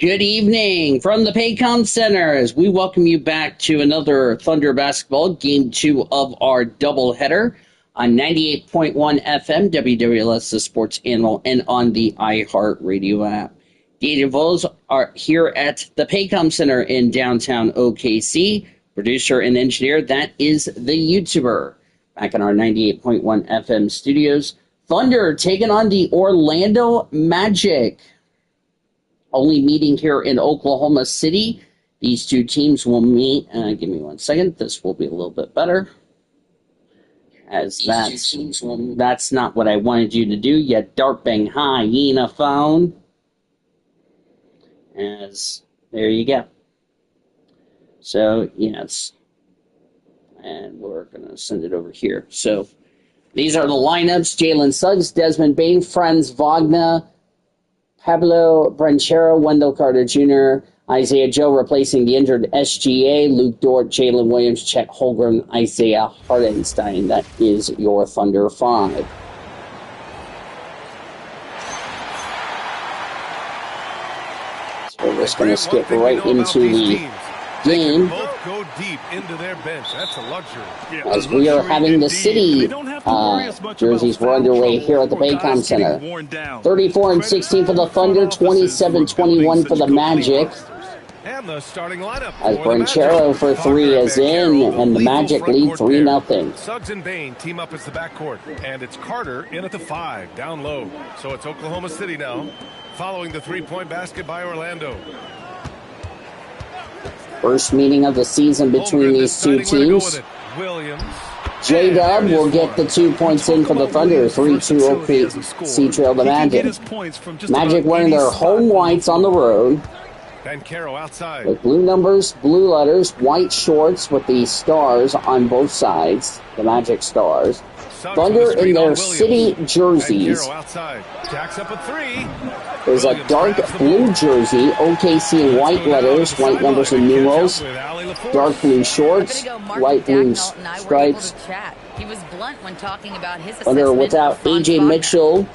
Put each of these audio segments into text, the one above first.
Good evening from the Paycom Center as we welcome you back to another Thunder basketball game 2 of our doubleheader on 98.1 FM, WWLS, the sports animal, and on the iHeartRadio app. The Vols are here at the Paycom Center in downtown OKC. Producer and engineer, that is the YouTuber. Back in our 98.1 FM studios, Thunder taking on the Orlando Magic. Only meeting here in Oklahoma City. These two teams will meet. Give me 1 second. This will be a little bit better. As that's not what I wanted you to do, you darping hyena phone. As there you go. So yes, and we're gonna send it over here. So these are the lineups: Jalen Suggs, Desmond Bane, Franz Wagner, Pablo Branchero, Wendell Carter Jr., Isaiah Joe replacing the injured SGA, Luke Dort, Jalen Williams, Chet Holmgren, Isaiah Hartenstein. That is your Thunder 5. So we're just going to skip right into the game. Go deep into their bench. That's a luxury. As we are having the city jerseys were underway here at the Paycom Center. 34-16 for the Thunder, 27-21 for the Magic. And the starting lineup. As Branchero for 3 is in, and the Magic lead 3-0. Suggs and Bane team up as the backcourt, and it's Carter in at the 5, down low. So it's Oklahoma City now, following the three-point basket by Orlando. First meeting of the season between these two teams. J-Dub will get the 2 points in for the Thunder. 3-2 OKC trail the Magic. Magic wearing their home whites on the road. With blue numbers, blue letters, white shorts with the stars on both sides. The Magic stars. Thunder in their city jerseys. There's a dark blue jersey, OKC in white letters, white numbers and numerals, dark blue shorts, light blue stripes. He was blunt when talking about his Thunder without A.J. Mitchell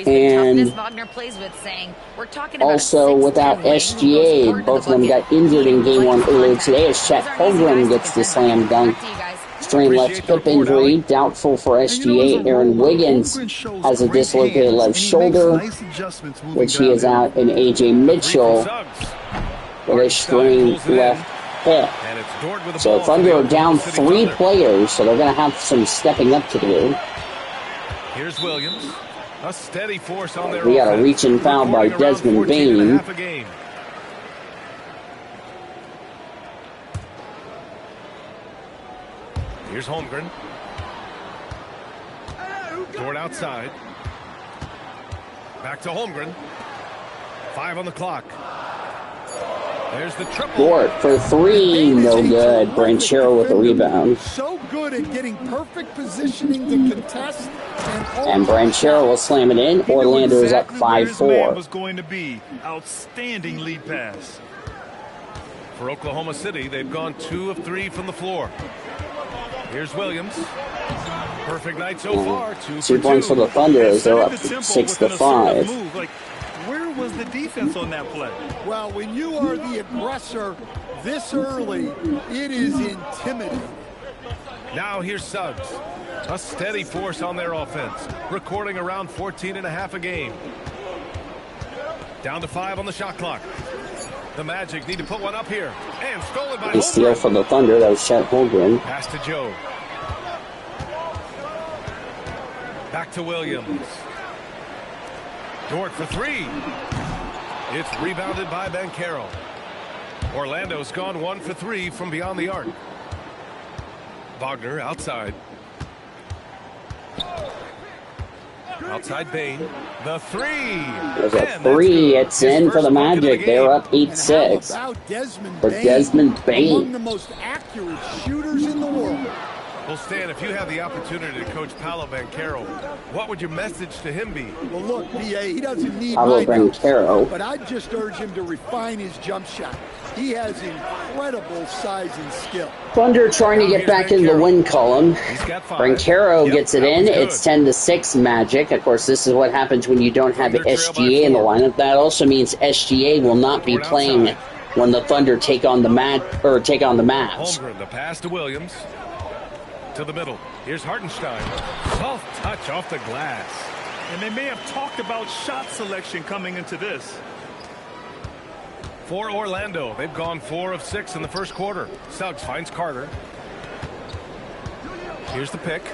and also without SGA. Both of them got injured in Game 1 earlier today as Chet Holmgren gets the slam dunk. Strained left hip injury, doubtful for SGA. Aaron Wiggins has a dislocated left shoulder, which he is out, and A.J. Mitchell with a strained left hip. So Thunder are down 3 players, so they're going to have some stepping up to do. Here's Williams, a steady force on their we got a reach and foul by Desmond Bane. Here's Holmgren. Dort outside. Back to Holmgren. 5 on the clock. There's the triple. Dort for 3, no good. Branchero with the rebound. So good at getting perfect positioning to contest. And Branchero will slam it in. Orlando is up 5-4. Was going to be outstanding lead pass. For Oklahoma City, they've gone 2 of 3 from the floor. Here's Williams. Perfect night so far. 2 points for the Thunder as they're up 6-5. Where was the defense on that play? Well, when you are the aggressor this early, it is intimidating. Now here's Suggs. A steady force on their offense. Recording around 14.5 a game. Down to 5 on the shot clock. The Magic need to put one up here. And stolen by Holmgren. Steal from the Thunder. That was Chet Holmgren. Pass to Joe. Back to Williams. Dort for 3. It's rebounded by Banchero. Orlando's gone 1 for 3 from beyond the arc. Wagner outside. Outside Bane. The 3. There's a 3. It's in for the Magic. They're up 8-6. For Desmond Bane. Among the most accurate shooters in the world. Well, Stan, if you had the opportunity to coach Paolo Banchero, what would your message to him be? Well, look, B.A., he doesn't need Paolo my notes, Banchero. but I'd just urge him to refine his jump shot. He has incredible size and skill. Thunder trying to get back into the win column. Banchero gets it in. It's 10-6 Magic. Of course, this is what happens when you don't have SGA in the lineup. That also means SGA will not be playing when the Thunder take on the Mavs. Holmgren, the pass to Williams. To the middle. Here's Hartenstein. Soft touch off the glass. And they may have talked about shot selection coming into this. For Orlando, they've gone 4 of 6 in the first quarter. Suggs finds Carter. Here's the pick.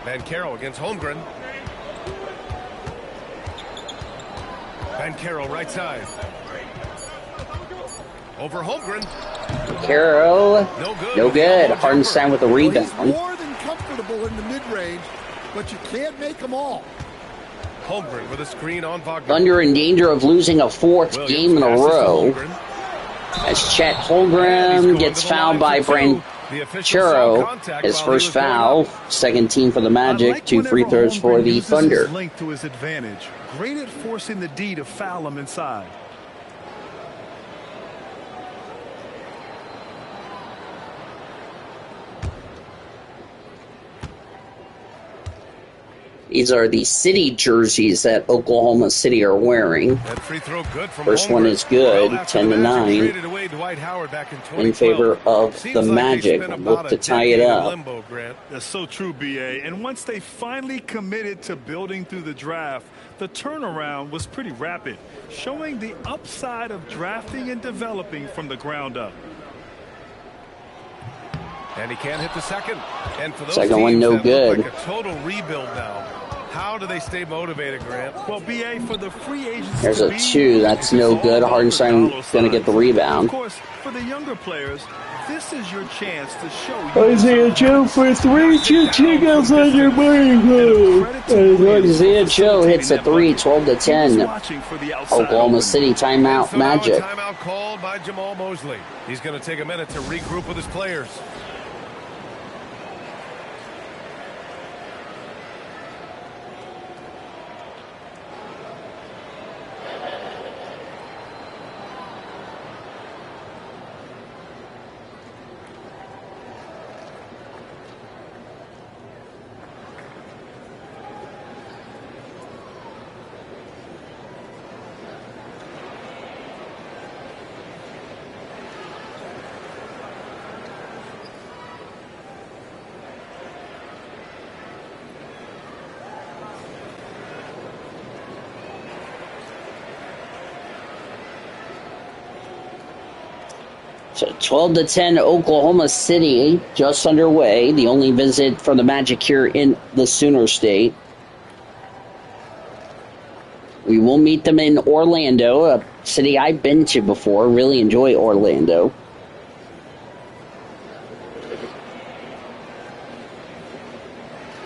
Banchero against Holmgren. Banchero right side. Over Holmgren. Banchero, no good. Hartenstein with a rebound. Well, he's more than comfortable in the mid-range, but you can't make them all. Holmgren with a screen on Wagner. Thunder in danger of losing a fourth game in a row. As Chet Holmgren gets fouled by Banchero. His first foul. Second team for the Magic. 2 free throws for the Thunder. Length to his advantage. Great at forcing the D to foul him inside. These are the city jerseys that Oklahoma City are wearing. That free throw good from First Holmgren. one is good, Well, 10-9. In favor of the Magic. Look to tie it up. That's so true, B.A. And once they finally committed to building through the draft, the turnaround was pretty rapid, showing the upside of drafting and developing from the ground up. And he can't hit the second. And for those second one, no good. Like a total rebuild now. How do they stay motivated, Grant? Well, BA, for the free agents. There's a 2. That's no good. Hartenstein going to get the rebound. Of course, for the younger players, this is your chance to show. Isaiah Joe for 3. Check outside your brain. Isaiah Joe hits a 3. 12-10. Oklahoma City timeout. Magic. Timeout called by Jamal Mosley. He's going to take a minute to regroup with his players. So 12-10 Oklahoma City just underway. The only visit for the Magic here in the Sooner State. We will meet them in Orlando, a city I've been to before. Really enjoy Orlando.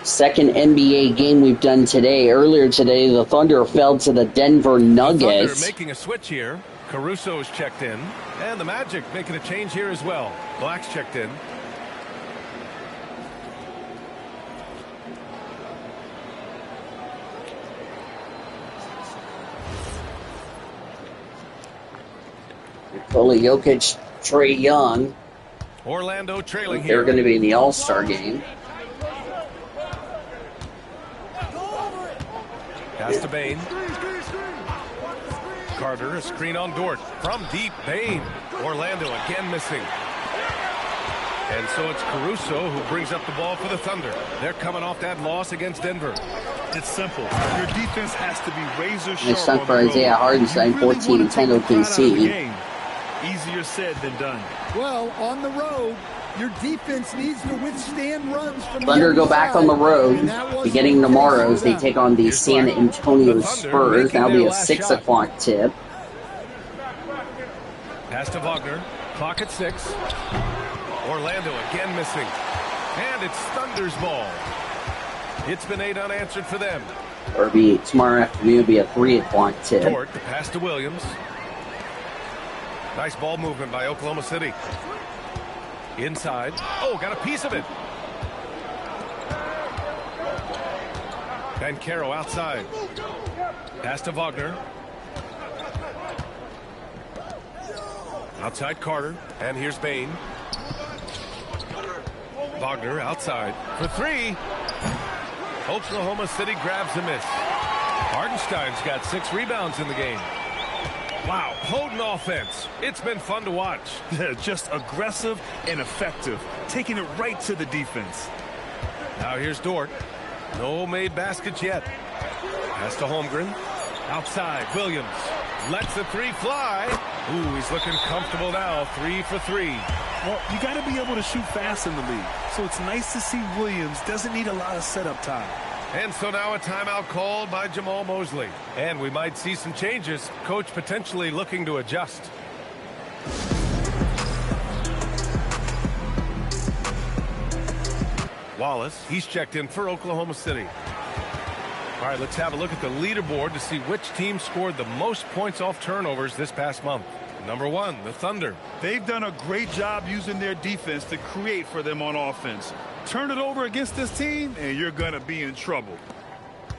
Second NBA game we've done today. Earlier today, the Thunder fell to the Denver Nuggets. Thunder making a switch here. Caruso is checked in. And the Magic making a change here as well. Black's checked in. Nikola Jokic, Trae Young. Orlando trailing They're here. going to be in the All-Star game. Pass to Bain. Carter, a screen on Dort. From deep, Bain. Orlando again missing. And so it's Caruso who brings up the ball for the Thunder. They're coming off that loss against Denver. It's simple. Your defense has to be razor sharp. Nice stuff for Isaiah Hartenstein, 14-10 OKC. Easier said than done. Well, on the road, your defense needs to withstand runs from Thunder go back on the road. and that wasn't Beginning the tomorrow case as they for take them. on the San Antonio Spurs. That'll be a 6 o'clock tip. Pass to Wagner. Clock at 6. Orlando again missing. And it's Thunder's ball. It's been 8 unanswered for them. Or be tomorrow afternoon will be a 3 o'clock tip. Dort, the pass to Williams. Nice ball movement by Oklahoma City. Inside. Oh, got a piece of it. Banchero outside. Pass to Wagner. Outside Carter. And here's Bain. Wagner outside for three. Oklahoma City grabs a miss. Hardenstein's got 6 rebounds in the game. Wow, potent offense. It's been fun to watch. Just aggressive and effective, taking it right to the defense. Now here's Dort. No made baskets yet. Pass to Holmgren. Outside, Williams. Lets the 3 fly. Ooh, he's looking comfortable now. 3 for 3. Well, you got to be able to shoot fast in the league. So it's nice to see Williams doesn't need a lot of setup time. And so now a timeout called by Jamal Mosley. And we might see some changes. Coach potentially looking to adjust. Wallace, he's checked in for Oklahoma City. All right, let's have a look at the leaderboard to see which team scored the most points off turnovers this past month. Number 1, the Thunder. They've done a great job using their defense to create for them on offense. Turn it over against this team, and you're going to be in trouble.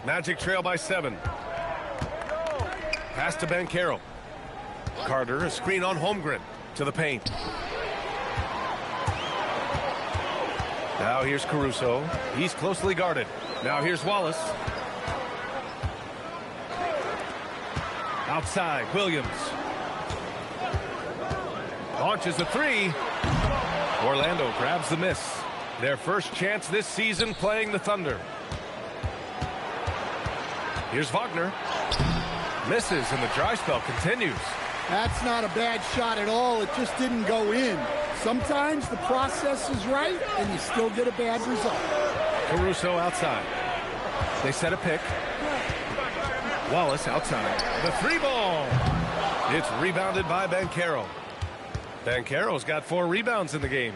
Magic trail by 7. Pass to Banchero. Carter, a screen on Holmgren. To the paint. Now here's Caruso. He's closely guarded. Now here's Wallace. Outside, Williams. Launches a 3. Orlando grabs the miss. Their first chance this season playing the Thunder. Here's Wagner. Misses, and the dry spell continues. That's not a bad shot at all. It just didn't go in. Sometimes the process is right, and you still get a bad result. Caruso outside. They set a pick. Wallace outside. The 3 ball. It's rebounded by Banchero. Banchero's got 4 rebounds in the game.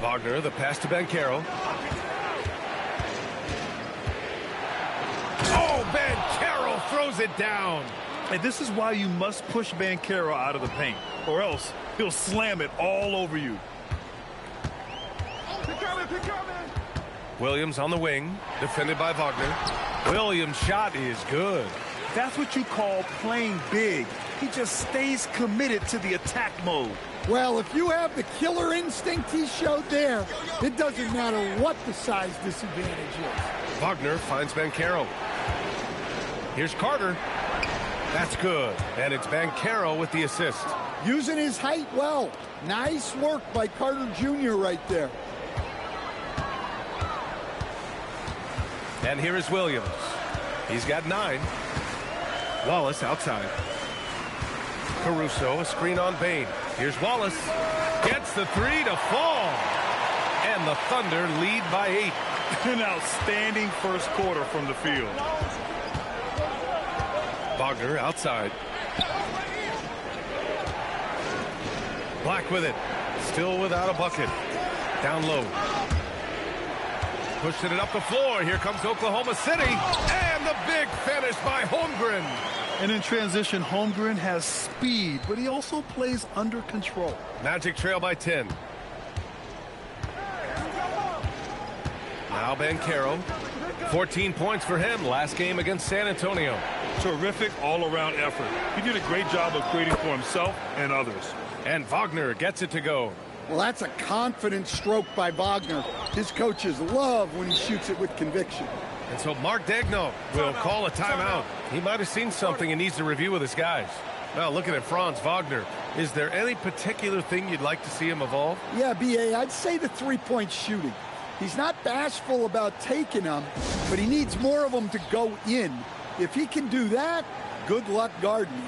Wagner, the pass to Banchero. Oh, Banchero throws it down. And this is why you must push Banchero out of the paint, or else he'll slam it all over you. Williams on the wing, defended by Wagner. Williams' shot is good. That's what you call playing big. He just stays committed to the attack mode. Well, if you have the killer instinct he showed there, it doesn't matter what the size disadvantage is. Wagner finds Banchero. Here's Carter. That's good. And it's Banchero with the assist. Using his height well. Nice work by Carter Jr. right there. And here is Williams. He's got 9. Wallace outside. Caruso, a screen on Bain. Here's Wallace. Gets the 3 to fall. And the Thunder lead by 8. An outstanding first quarter from the field. Wagner outside. Black with it. Still without a bucket. Down low. Pushing it up the floor. Here comes Oklahoma City. And the big finish by Holmgren. And in transition, Holmgren has speed, but he also plays under control. Magic trail by 10. Now Banchero. 14 points for him last game against San Antonio. Terrific all-around effort. He did a great job of creating for himself and others. And Wagner gets it to go. Well, that's a confident stroke by Wagner. His coaches love when he shoots it with conviction. And so Mark Daigneault will call a timeout. He might have seen something and needs to review with his guys. Now looking at Franz Wagner, is there any particular thing you'd like to see him evolve? Yeah, B.A., I'd say the three-point shooting. He's not bashful about taking them, but he needs more of them to go in. If he can do that, good luck guarding him.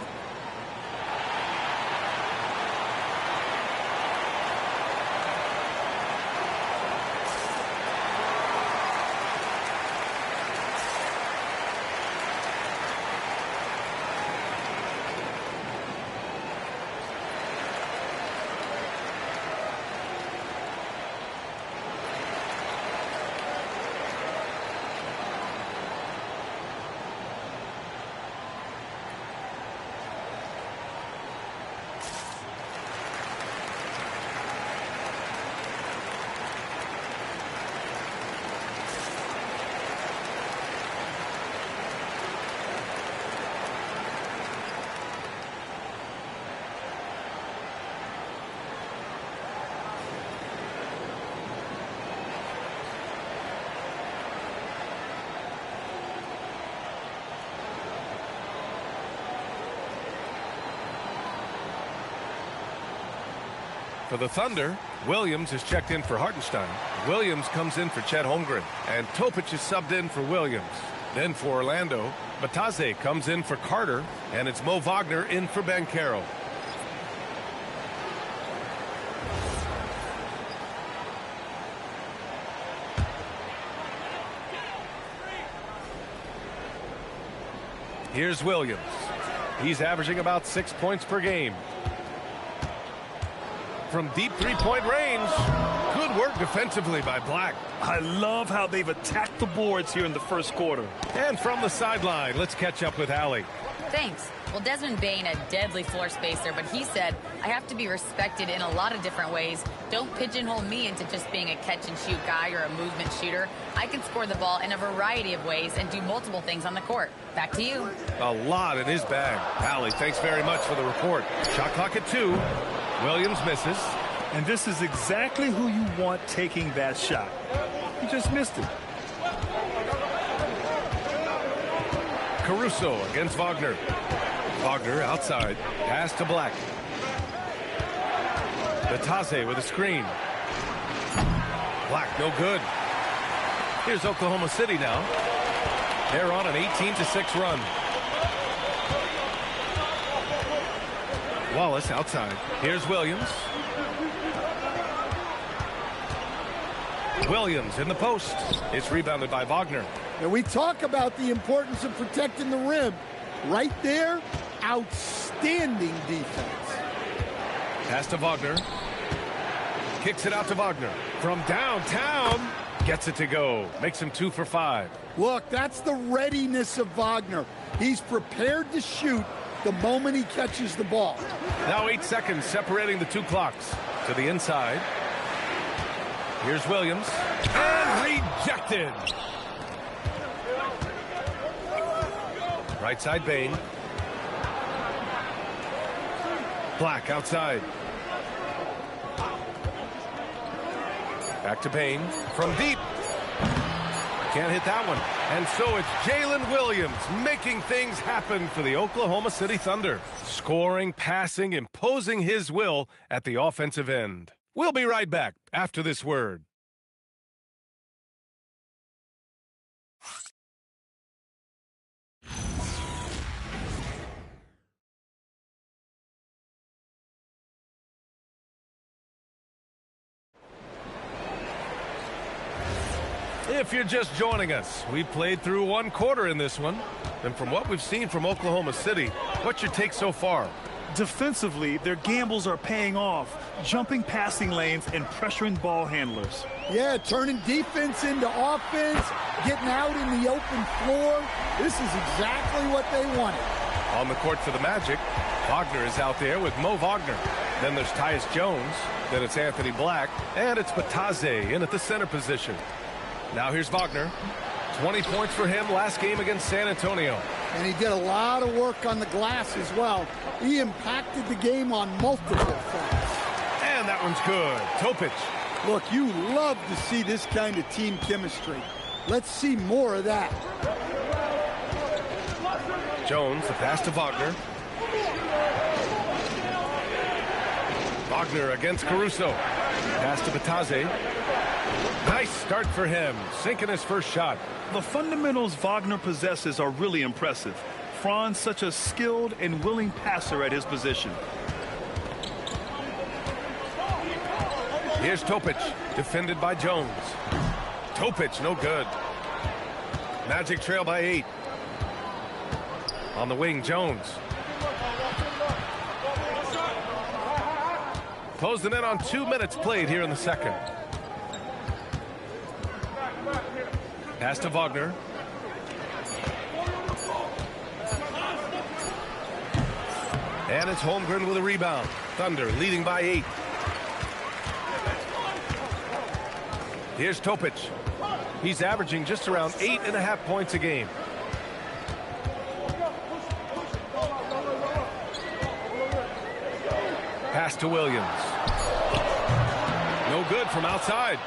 For the Thunder, Williams is checked in for Hartenstein. Williams comes in for Chet Holmgren. And Topic is subbed in for Williams. Then for Orlando, Bataze comes in for Carter. And it's Mo Wagner in for Banchero. Here's Williams. He's averaging about 6 points per game. From deep three-point range. Good work defensively by Black. I love how they've attacked the boards here in the first quarter. And from the sideline, let's catch up with Allie. Thanks. Well, Desmond Bain, a deadly floor spacer, but he said, I have to be respected in a lot of different ways. Don't pigeonhole me into just being a catch-and-shoot guy or a movement shooter. I can score the ball in a variety of ways and do multiple things on the court. Back to you. A lot in his bag. Allie, thanks very much for the report. Shot clock at 2. Williams misses. And this is exactly who you want taking that shot. He just missed it. Caruso against Wagner. Wagner outside. Pass to Black. Bataze with a screen. Black no good. Here's Oklahoma City now. They're on an 18-6 run. Wallace outside. Here's Williams. Williams in the post. It's rebounded by Wagner. And we talk about the importance of protecting the rim. Right there, outstanding defense. Pass to Wagner. Kicks it out to Wagner. From downtown, gets it to go. Makes him 2 for 5. Look, that's the readiness of Wagner. He's prepared to shoot the moment he catches the ball. Now 8 seconds separating the two clocks. To the inside. Here's Williams. And rejected. Right side Bain. Black outside. Back to Bain. From deep. Can't hit that one. And so it's Jalen Williams making things happen for the Oklahoma City Thunder. Scoring, passing, imposing his will at the offensive end. We'll be right back after this word. If you're just joining us, we played through one quarter in this one. And from what we've seen from Oklahoma City, what's your take so far? Defensively, their gambles are paying off, jumping passing lanes and pressuring ball handlers. Yeah, turning defense into offense, getting out in the open floor. This is exactly what they wanted. On the court for the Magic, Wagner is out there with Mo Wagner. Then there's Tyus Jones. Then it's Anthony Black. And it's Bataze in at the center position. Now here's Wagner. 20 points for him last game against San Antonio. And he did a lot of work on the glass as well. He impacted the game on multiple fronts. And that one's good. Topic. Look, you love to see this kind of team chemistry. Let's see more of that. Jones, the pass to Wagner. Wagner against Caruso. Pass to Bataze. Nice start for him, sinking his first shot. The fundamentals Wagner possesses are really impressive. Franz such a skilled and willing passer at his position. Here's Topic, defended by Jones. Topic, no good. Magic trail by 8. On the wing, Jones. Closing in on 2 minutes played here in the second. Pass to Wagner. And it's Holmgren with a rebound. Thunder leading by 8. Here's Topic. He's averaging just around 8.5 points a game. Pass to Williams. No good from outside.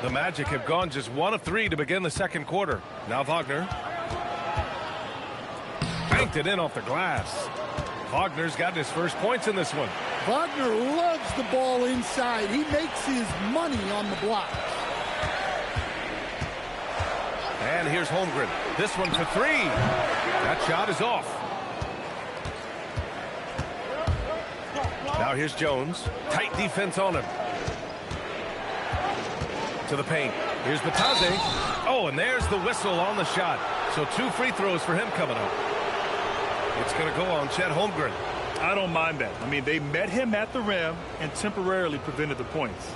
The Magic have gone just 1 of 3 to begin the second quarter. Now Wagner. Banked it in off the glass. Wagner's got his first points in this one. Wagner loves the ball inside. He makes his money on the block. And here's Holmgren. This one for three. That shot is off. Now here's Jones. Tight defense on him. To the paint. Here's Batadze. Oh, and there's the whistle on the shot. So 2 free throws for him coming up. It's going to go on Chet Holmgren. I don't mind that. I mean, they met him at the rim and temporarily prevented the points.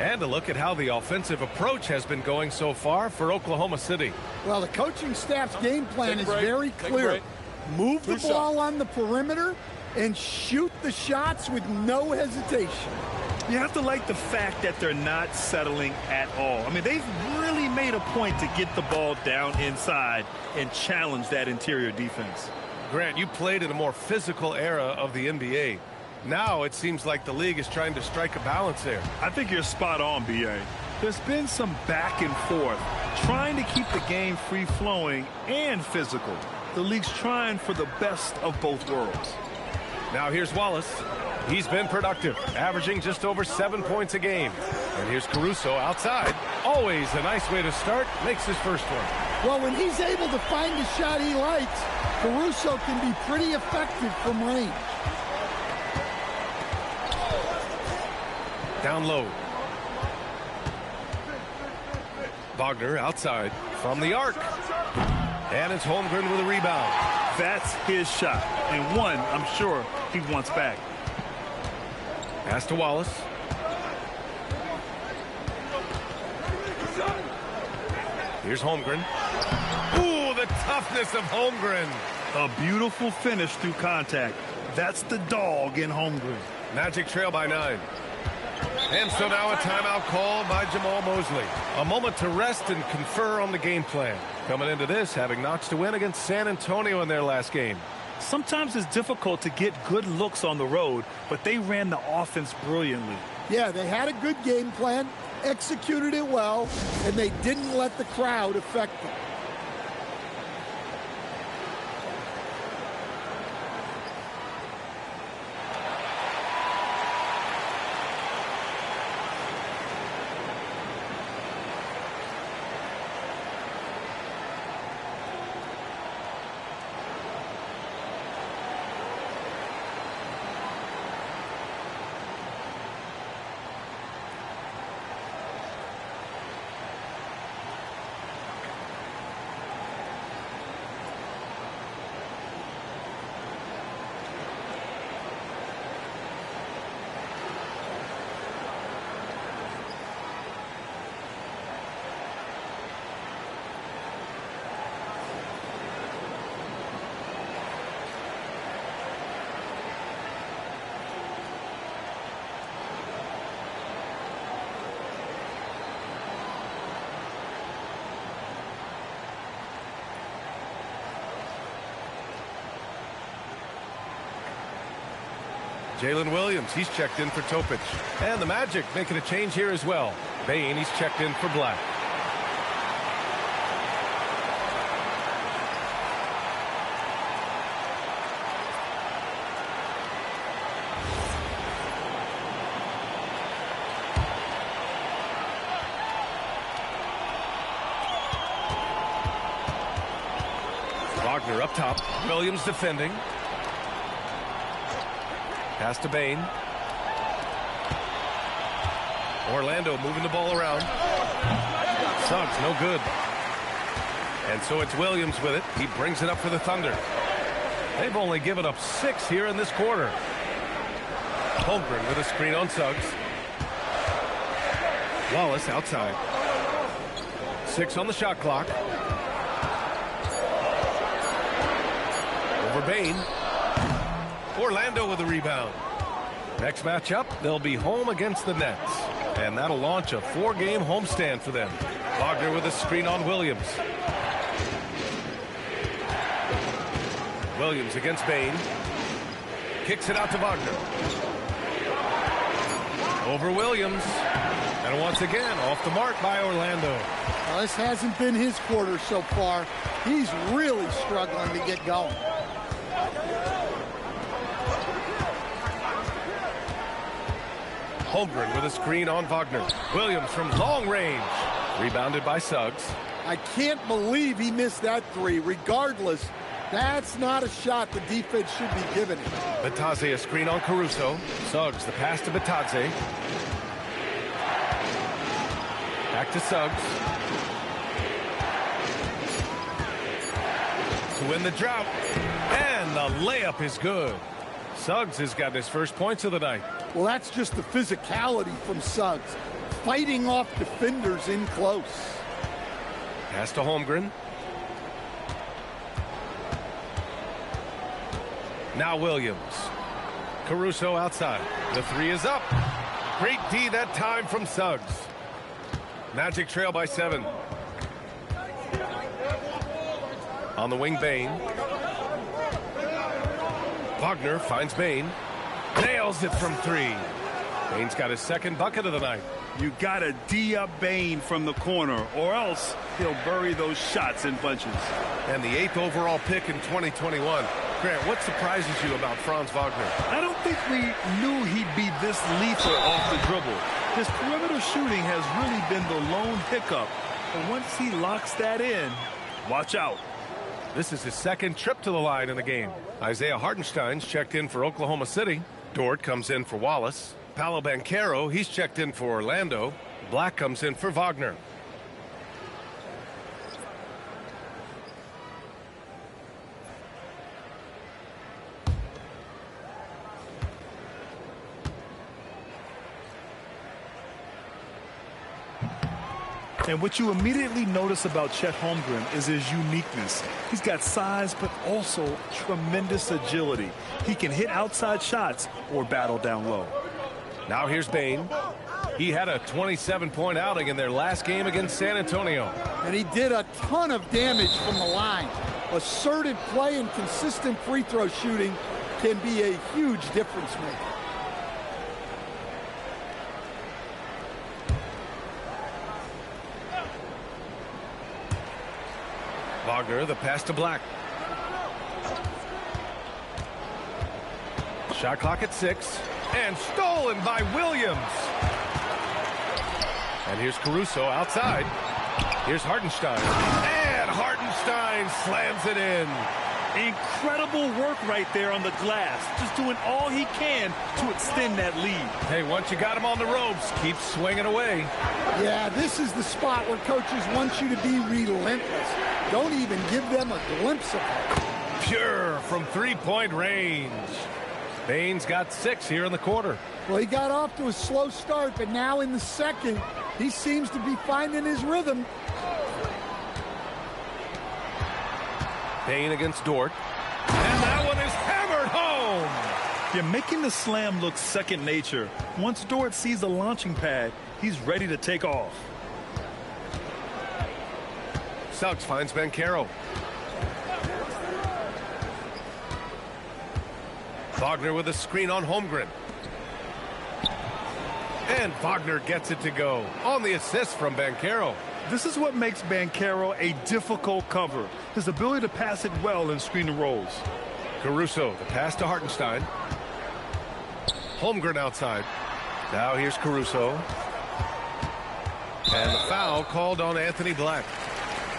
And a look at how the offensive approach has been going so far for Oklahoma City. Well, the coaching staff's game plan is very clear. Move the ball on the perimeter and shoot the shots with no hesitation. You have to like the fact that they're not settling at all. I mean, they've really made a point to get the ball down inside and challenge that interior defense. Grant, you played in a more physical era of the NBA. Now it seems like the league is trying to strike a balance there. I think you're spot on, B.A. There's been some back and forth, trying to keep the game free-flowing and physical. The league's trying for the best of both worlds. Now here's Wallace. He's been productive, averaging just over 7 points a game. And here's Caruso outside. Always a nice way to start. Makes his first one. Well, when he's able to find a shot he likes, Caruso can be pretty effective from range. Down low. Wagner outside from the arc. And it's Holmgren with a rebound. That's his shot, and one I'm sure he wants back. Pass to Wallace. Here's Holmgren. Ooh, the toughness of Holmgren. A beautiful finish through contact. That's the dog in Holmgren. Magic trail by 9. And so now a timeout called by Jamal Mosley. A moment to rest and confer on the game plan. Coming into this, having notched a win against San Antonio in their last game. Sometimes it's difficult to get good looks on the road, but they ran the offense brilliantly. Yeah, they had a good game plan, executed it well, and they didn't let the crowd affect them. Jalen Williams, he's checked in for Topic. And the Magic making a change here as well. Bain, he's checked in for Black. Wagner up top. Williams defending. Pass to Bain. Orlando moving the ball around. Suggs, no good. And so it's Williams with it. He brings it up for the Thunder. They've only given up 6 here in this quarter. Holmgren with a screen on Suggs. Wallace outside. 6 on the shot clock. Over Bain. Orlando with a rebound. Next matchup, they'll be home against the Nets. And that'll launch a 4-game homestand for them. Wagner with a screen on Williams. Williams against Bain. Kicks it out to Wagner. Over Williams. And once again, off the mark by Orlando. Well, this hasn't been his quarter so far. He's really struggling to get going. Holmgren with a screen on Wagner. Williams from long range. Rebounded by Suggs. I can't believe he missed that three. Regardless, that's not a shot the defense should be giving him. Batadze a screen on Caruso. Suggs the pass to Batadze. Back to Suggs. To win the drought. And the layup is good. Suggs has gotten his first points of the night. Well, that's just the physicality from Suggs. Fighting off defenders in close. Pass to Holmgren. Now Williams. Caruso outside. The three is up. Great D that time from Suggs. Magic trail by 7. On the wing, Bane. Wagner finds Bane. Nails it from 3. Bane's got his second bucket of the night. You got to D up Bane from the corner, or else he'll bury those shots in bunches. And the 8th overall pick in 2021. Grant, what surprises you about Franz Wagner? I don't think we knew he'd be this lethal off the dribble. His perimeter shooting has really been the lone hiccup. And once he locks that in, watch out. This is his second trip to the line in the game. Isaiah Hartenstein's checked in for Oklahoma City. Dort comes in for Wallace. Paolo Banchero, he's checked in for Orlando. Black comes in for Wagner. And what you immediately notice about Chet Holmgren is his uniqueness. He's got size, but also tremendous agility. He can hit outside shots or battle down low. Now here's Bane. He had a 27-point outing in their last game against San Antonio. And he did a ton of damage from the line. Assertive play and consistent free throw shooting can be a huge difference maker. Wagner, the pass to Black. Shot clock at 6. And stolen by Williams. And here's Caruso outside. Here's Hartenstein. And Hartenstein slams it in. Incredible work right there on the glass. Just doing all he can to extend that lead. Hey, once you got him on the ropes, keep swinging away. Yeah, this is the spot where coaches want you to be relentless. Don't even give them a glimpse of it. Pure from three-point range. Bane's got 6 here in the quarter. Well, he got off to a slow start, but now in the second, he seems to be finding his rhythm. Bane against Dort. And that one is hammered home. You're making the slam look second nature. Once Dort sees the launching pad, he's ready to take off. Suggs finds Banchero. Wagner with a screen on Holmgren. And Wagner gets it to go on the assist from Banchero. This is what makes Banchero a difficult cover. His ability to pass it well and screen the rolls. Caruso, the pass to Hartenstein. Holmgren outside. Now here's Caruso. And the foul called on Anthony Black.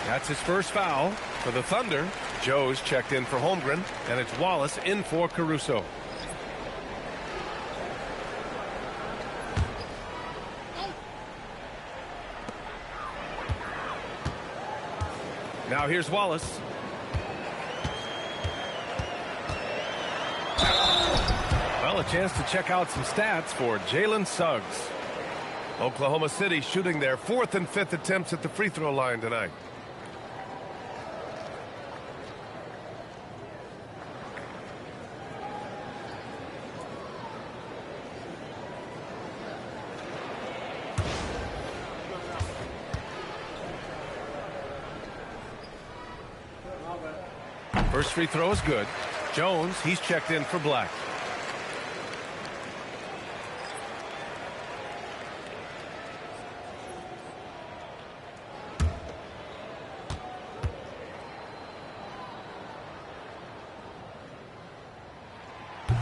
That's his first foul for the Thunder. Joe's checked in for Holmgren, and it's Wallace in for Caruso. Now here's Wallace. Well, a chance to check out some stats for Jalen Suggs. Oklahoma City shooting their 4th and 5th attempts at the free throw line tonight. First free throw is good. Jones, he's checked in for Black.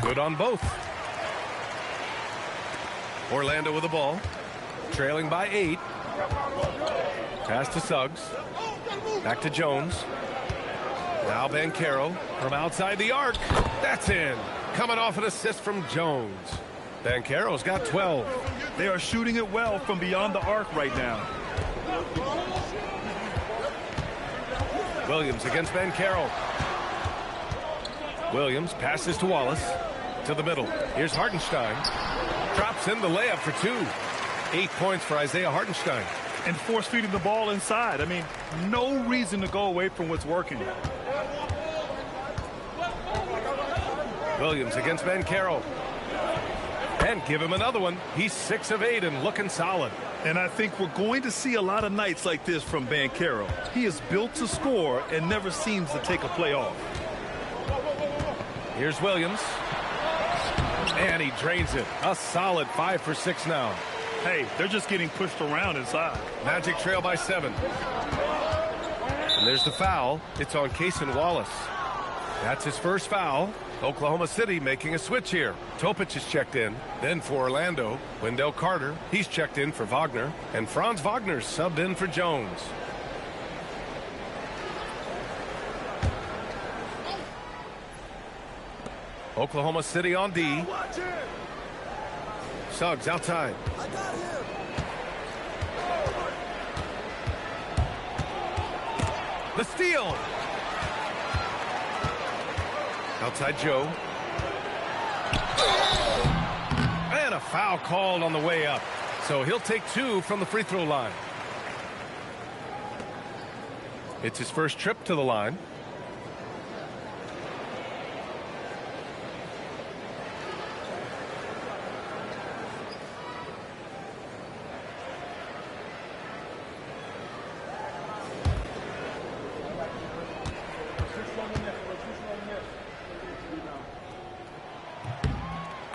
Good on both. Orlando with the ball. Trailing by 8. Pass to Suggs. Back to Jones. Now Banchero from outside the arc. That's in. Coming off an assist from Jones. Banchero's got 12. They are shooting it well from beyond the arc right now. Williams against Banchero. Williams passes to Wallace. To the middle. Here's Hartenstein. Drops in the layup for 2. 8 points for Isaiah Hartenstein. And force feeding the ball inside. I mean, no reason to go away from what's working. Williams against Banchero. And give him another one. He's 6 of 8 and looking solid. And I think we're going to see a lot of nights like this from Banchero. He is built to score and never seems to take a play off. Here's Williams. And he drains it. A solid 5 for 6 now. Hey, they're just getting pushed around inside. Magic trail by 7. And there's the foul. It's on Cason Wallace. That's his first foul. Oklahoma City making a switch here. Topic is checked in. Then for Orlando, Wendell Carter. He's checked in for Wagner. And Franz Wagner subbed in for Jones. Oklahoma City on D. Suggs outside. The steal. Outside Joe. And a foul called on the way up. So he'll take 2 from the free throw line. It's his first trip to the line.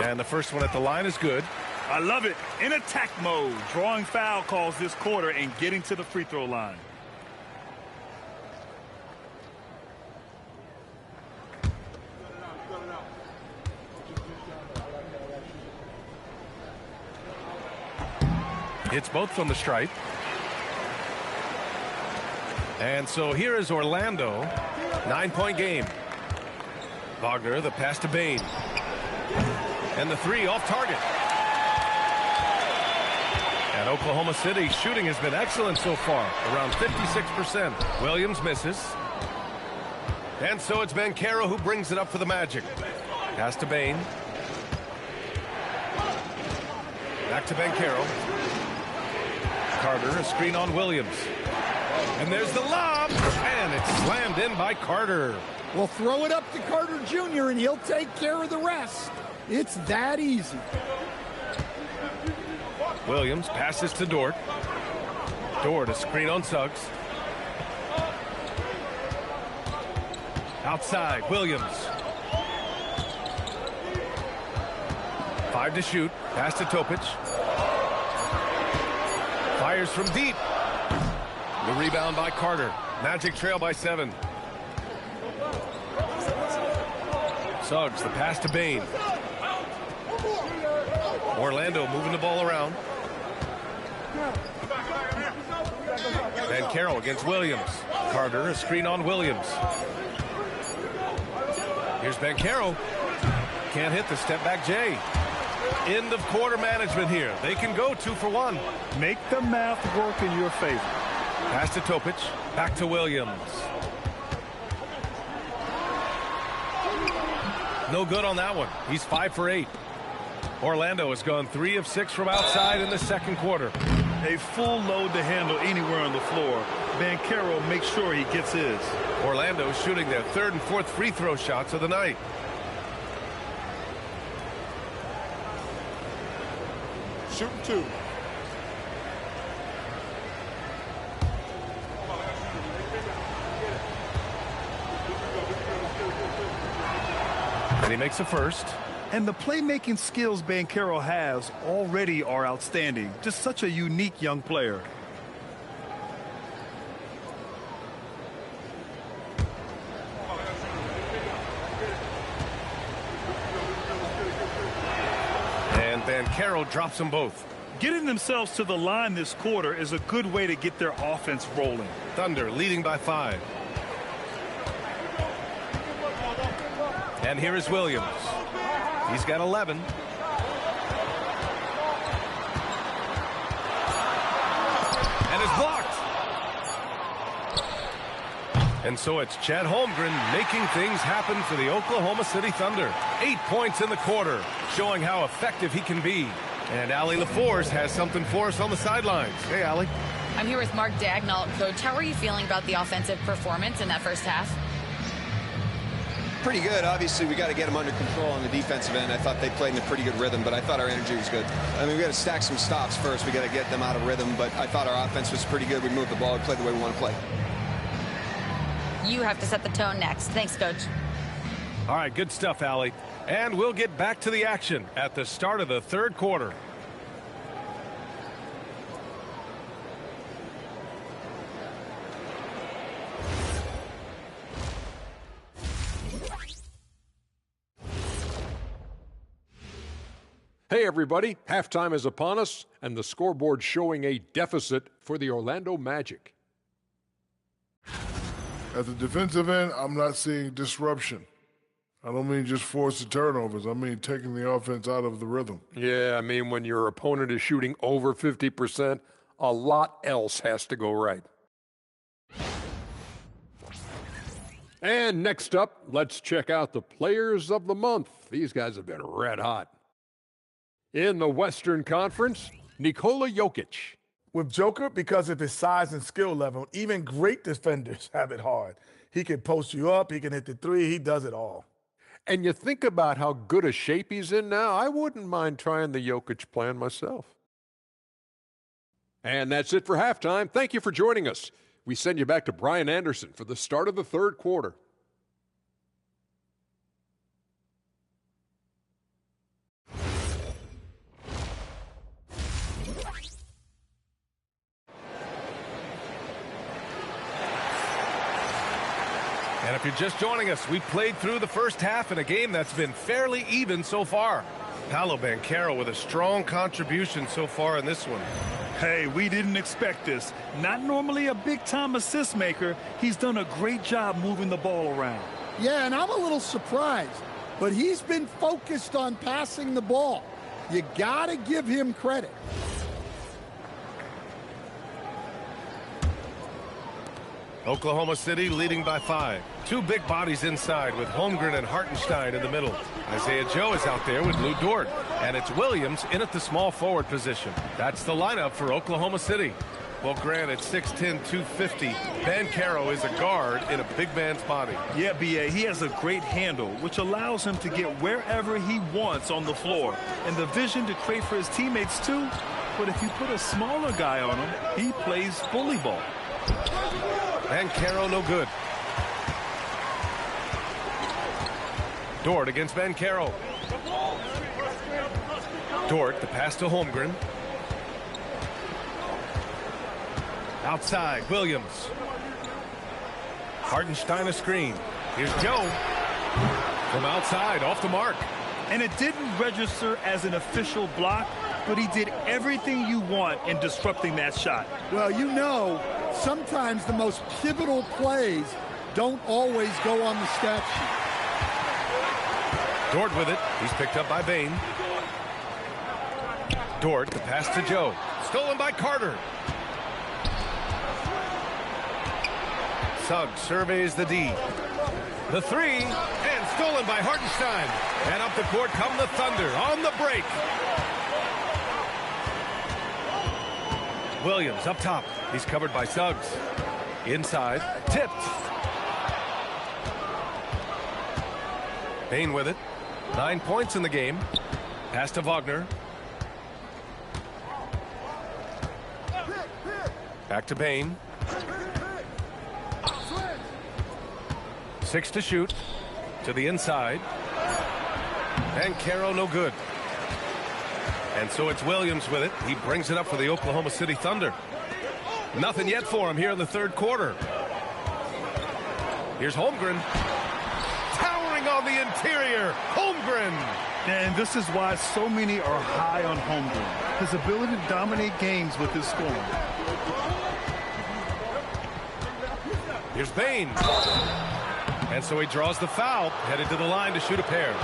And the first one at the line is good. I love it. In attack mode, drawing foul calls this quarter and getting to the free throw line. Hits both from the stripe. And so here is Orlando. 9-point game. Wagner, the pass to Bain. And the 3 off target. And Oklahoma City shooting has been excellent so far, around 56%. Williams misses. And so it's Banchero who brings it up for the Magic. Pass to Bain. Back to Banchero. Carter, a screen on Williams. And there's the lob. And it's slammed in by Carter. Well, throw it up to Carter Jr. and he'll take care of the rest. It's that easy. Williams passes to Dort. Dort, a screen on Suggs. Outside, Williams. 5 to shoot. Pass to Topic. Fires from deep. The rebound by Carter. Magic trail by 7. Suggs, the pass to Bain. Orlando moving the ball around. Banchero against Williams. Carter, a screen on Williams. Here's Banchero. Can't hit the step back J. End of quarter management here. They can go 2 for 1. Make the math work in your favor. Pass to Topic. Back to Williams. No good on that one. He's 5 for 8. Orlando has gone 3 of 6 from outside in the second quarter. A full load to handle anywhere on the floor. Banchero makes sure he gets his. Orlando shooting their 3rd and 4th free throw shots of the night. Shooting 2. And he makes a first. And the playmaking skills Banchero has already are outstanding. Just such a unique young player. And Banchero drops them both. Getting themselves to the line this quarter is a good way to get their offense rolling. Thunder leading by 5. And here is Williams. He's got 11. And is blocked. And so it's Chad Holmgren making things happen for the Oklahoma City Thunder. 8 points in the quarter, showing how effective he can be. And Allie LaForce has something for us on the sidelines. Hey, Allie. I'm here with Mark Dagnall. Coach, how are you feeling about the offensive performance in that first half? Pretty good. Obviously, we got to get them under control on the defensive end. I thought they played in a pretty good rhythm, but I thought our energy was good. I mean, we got to stack some stops first. We got to get them out of rhythm, but I thought our offense was pretty good. We moved the ball. We played the way we want to play. You have to set the tone next. Thanks, Coach. All right, good stuff, Allie. And we'll get back to the action at the start of the third quarter. Hey everybody, halftime is upon us and the scoreboard showing a deficit for the Orlando Magic. At the defensive end, I'm not seeing disruption. I don't mean just forced turnovers. I mean taking the offense out of the rhythm. Yeah, I mean when your opponent is shooting over 50%, a lot else has to go right. And next up, let's check out the players of the month. These guys have been red hot. In the Western Conference, Nikola Jokic. With Joker, because of his size and skill level, even great defenders have it hard. He can post you up, he can hit the three, he does it all. And you think about how good a shape he's in now, I wouldn't mind trying the Jokic plan myself. And that's it for halftime. Thank you for joining us. We send you back to Brian Anderson for the start of the third quarter. And if you're just joining us, we played through the first half in a game that's been fairly even so far. Paolo Banchero with a strong contribution so far in this one. Hey, we didn't expect this. Not normally a big-time assist maker. He's done a great job moving the ball around. Yeah, and I'm a little surprised, but he's been focused on passing the ball. You got to give him credit. Oklahoma City leading by 5. Two big bodies inside with Holmgren and Hartenstein in the middle. Isaiah Joe is out there with Lou Dort. And it's Williams in at the small forward position. That's the lineup for Oklahoma City. Well, Grant, at 6'10", 250, Banchero is a guard in a big man's body. Yeah, B.A., he has a great handle, which allows him to get wherever he wants on the floor. And the vision to create for his teammates, too. But if you put a smaller guy on him, he plays bully ball. Banchero no good. Dort against Banchero. Dort, the pass to Holmgren. Outside, Williams. Hartenstein a screen. Here's Joe. From outside, off the mark. And it didn't register as an official block, but he did everything you want in disrupting that shot. Well, you know, sometimes the most pivotal plays don't always go on the stat sheet. Dort with it. He's picked up by Bane. Dort, the pass to Joe. Stolen by Carter. Suggs surveys the D. The three, and stolen by Hartenstein. And up the court come the Thunder on the break. Williams up top. He's covered by Suggs. Inside, tipped. Bane with it. 9 points in the game. Pass to Wagner. Back to Bane. 6 to shoot. To the inside. Banchero no good. And so it's Williams with it. He brings it up for the Oklahoma City Thunder. Nothing yet for him here in the third quarter. Here's Holmgren. Towering on the interior. Holmgren. And this is why so many are high on Holmgren. His ability to dominate games with his scoring. Here's Bane. And so he draws the foul, headed to the line to shoot a pair.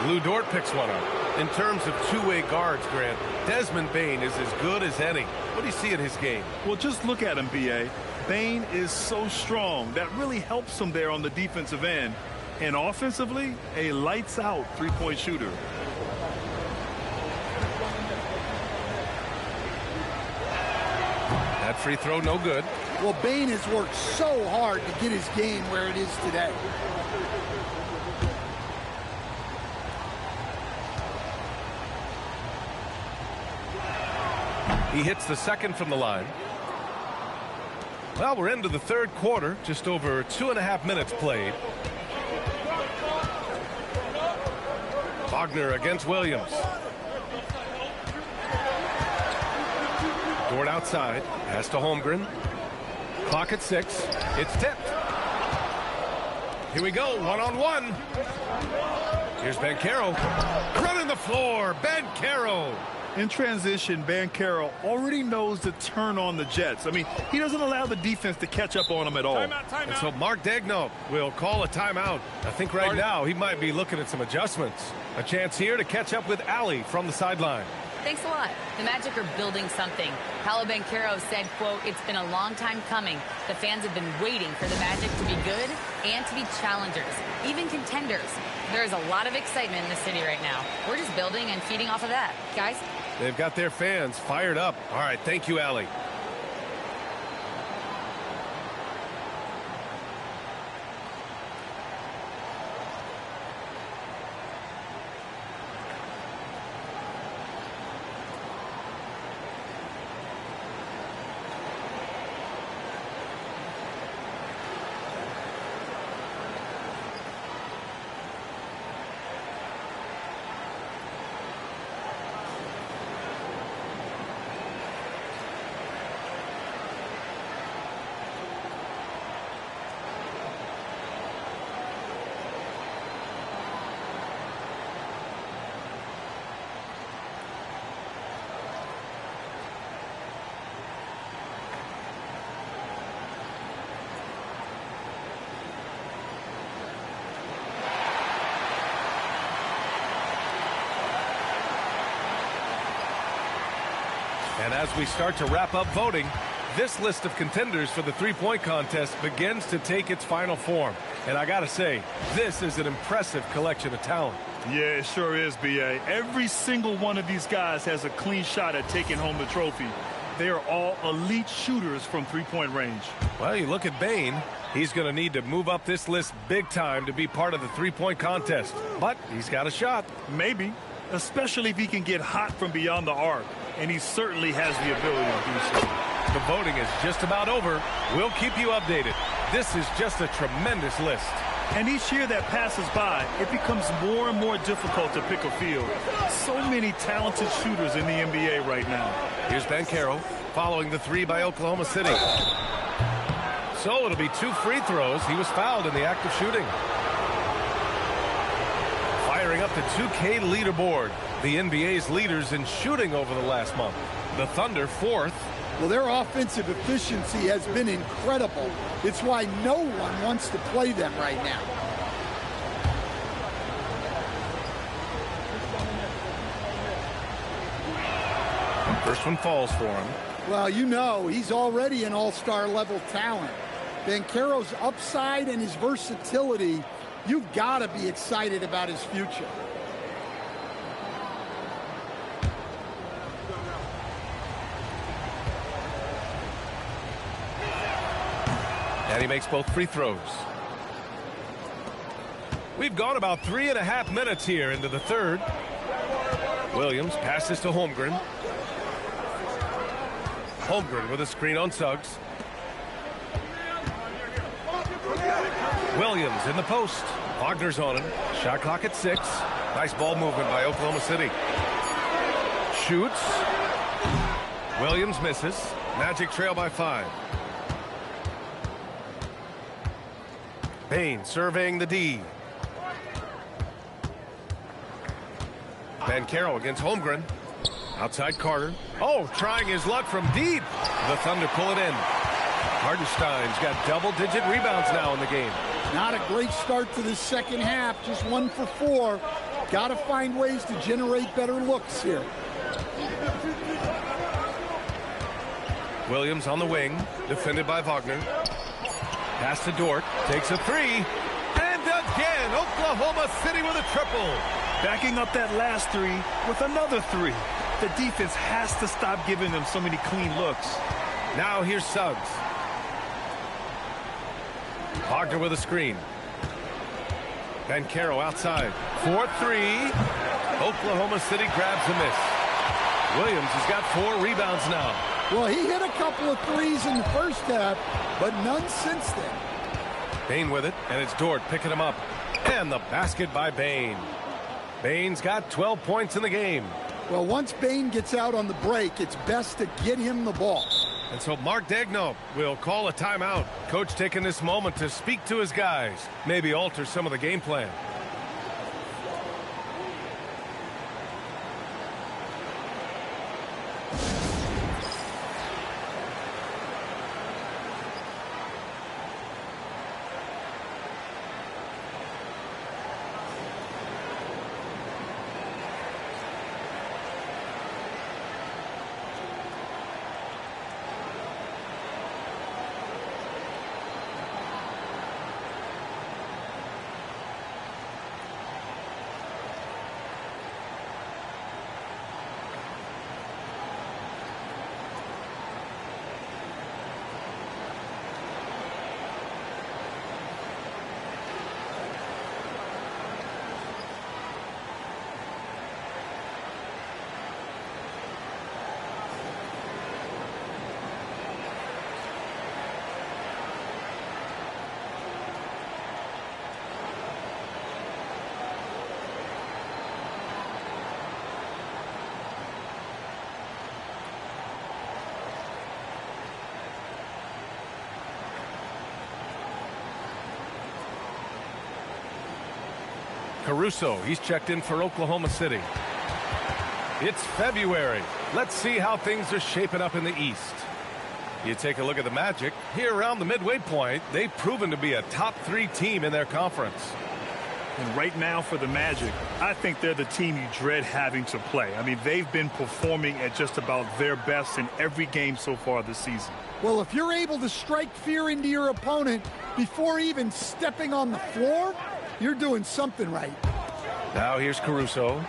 Lou Dort picks one up. In terms of two-way guards, Grant, Desmond Bane is as good as any. What do you see in his game? Well, just look at him, B.A. Bane is so strong. That really helps him there on the defensive end. And offensively, a lights-out three-point shooter. That free throw, no good. Well, Bane has worked so hard to get his game where it is today. He hits the second from the line. Well, we're into the third quarter, just over 2.5 minutes played. Wagner against Williams. Dort outside, pass to Holmgren. Clock at 6. It's tipped. Here we go, one-on-one. Here's Banchero. Running the floor, Banchero. In transition, Banchero already knows to turn on the Jets. I mean, he doesn't allow the defense to catch up on him at all. Timeout. And so Mark Daigneault will call a timeout. I think right now he might be looking at some adjustments. A chance here to catch up with Allie from the sideline. Thanks a lot. The Magic are building something. Paolo Banchero said, quote, "It's been a long time coming. The fans have been waiting for the Magic to be good and to be challengers, even contenders. There is a lot of excitement in the city right now. We're just building and feeding off of that. Guys?" They've got their fans fired up. All right, thank you, Allie. And as we start to wrap up voting, this list of contenders for the three-point contest begins to take its final form. And I got to say, this is an impressive collection of talent. Yeah, it sure is, B.A. Every single one of these guys has a clean shot at taking home the trophy. They are all elite shooters from three-point range. Well, you look at Bane. He's going to need to move up this list big time to be part of the three-point contest. But he's got a shot. Maybe, especially if he can get hot from beyond the arc. And he certainly has the ability to do so. The voting is just about over. We'll keep you updated. This is just a tremendous list. And each year that passes by, it becomes more and more difficult to pick a field. So many talented shooters in the NBA right now. Here's Banchero following the three by Oklahoma City. So it'll be 2 free throws. He was fouled in the act of shooting. Firing up the 2K leaderboard. The NBA's leaders in shooting over the last month. The Thunder 4th. Well, their offensive efficiency has been incredible. It's why no one wants to play them right now. First one falls for him. Well, you know, he's already an all-star level talent. Banchero's upside and his versatility, you've got to be excited about his future. And he makes both free throws. We've gone about 3.5 minutes here into the third. Williams passes to Holmgren. Holmgren with a screen on Suggs. Williams in the post. Wagner's on him. Shot clock at 6. Nice ball movement by Oklahoma City. Shoots. Williams misses. Magic trail by 5. Bane surveying the D. Banchero against Holmgren. Outside Carter. Oh, trying his luck from deep. The Thunder pull it in. Hardenstein's got double-digit rebounds now in the game. Not a great start to the second half. Just 1 for 4. Got to find ways to generate better looks here. Williams on the wing, defended by Wagner. Pass to Dort, takes a three, and again, Oklahoma City with a triple. Backing up that last three with another three. The defense has to stop giving them so many clean looks. Now here's Suggs. Wagner with a screen. Banchero outside. 4-3. Oklahoma City grabs a miss. Williams has got 4 rebounds now. Well, he hit a couple of threes in the first half, but none since then. Bain with it, and it's Dort picking him up. And the basket by Bain. Bain's got 12 points in the game. Well, once Bain gets out on the break, it's best to get him the ball. And so Mark Daigneault will call a timeout. Coach taking this moment to speak to his guys, maybe alter some of the game plan. Caruso, he's checked in for Oklahoma City. It's February. Let's see how things are shaping up in the East. You take a look at the Magic. Here around the midway point, they've proven to be a top 3 team in their conference. And right now for the Magic, I think they're the team you dread having to play. I mean, they've been performing at just about their best in every game so far this season. Well, if you're able to strike fear into your opponent before even stepping on the floor, you're doing something right. Now here's Caruso.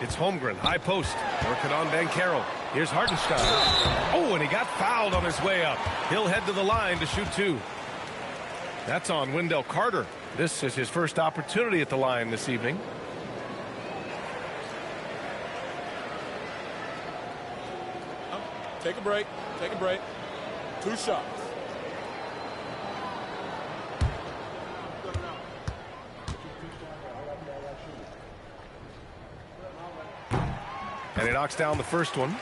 It's Holmgren, high post, working on Banchero. Here's Hardenstein. Oh, and he got fouled on his way up. He'll head to the line to shoot 2. That's on Wendell Carter. This is his first opportunity at the line this evening. Take a break. Take a break. 2 shots. And he knocks down the first one.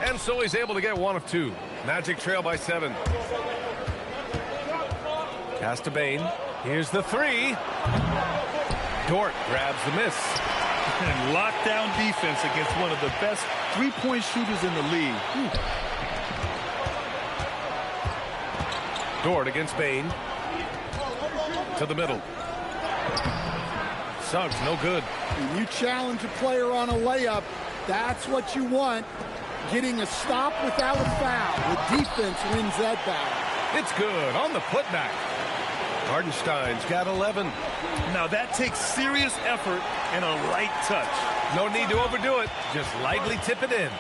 And so he's able to get 1 of 2. Magic trail by 7. Pass to Bain. Here's the 3. Dort grabs the miss. And lockdown defense against one of the best three-point shooters in the league. Dort against Bain. To the middle. Suggs, no good. When you challenge a player on a layup, that's what you want. Getting a stop without a foul. The defense wins that battle. It's good on the putback. Hardenstein's got 11. Now that takes serious effort and a light touch. No need to overdo it. Just lightly tip it in.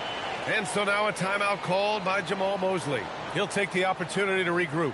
And so now a timeout called by Jamal Mosley. He'll take the opportunity to regroup.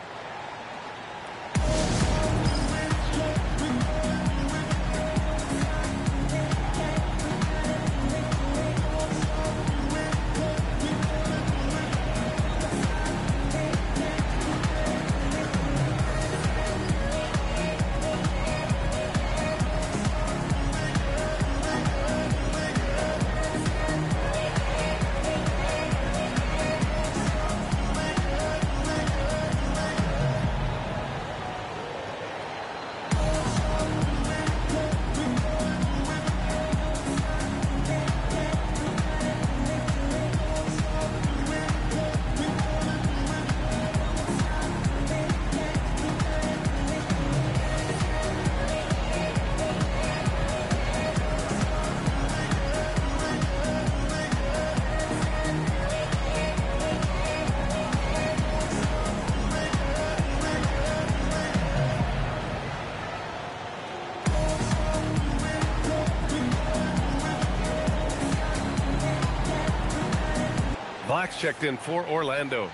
checked in for Orlando.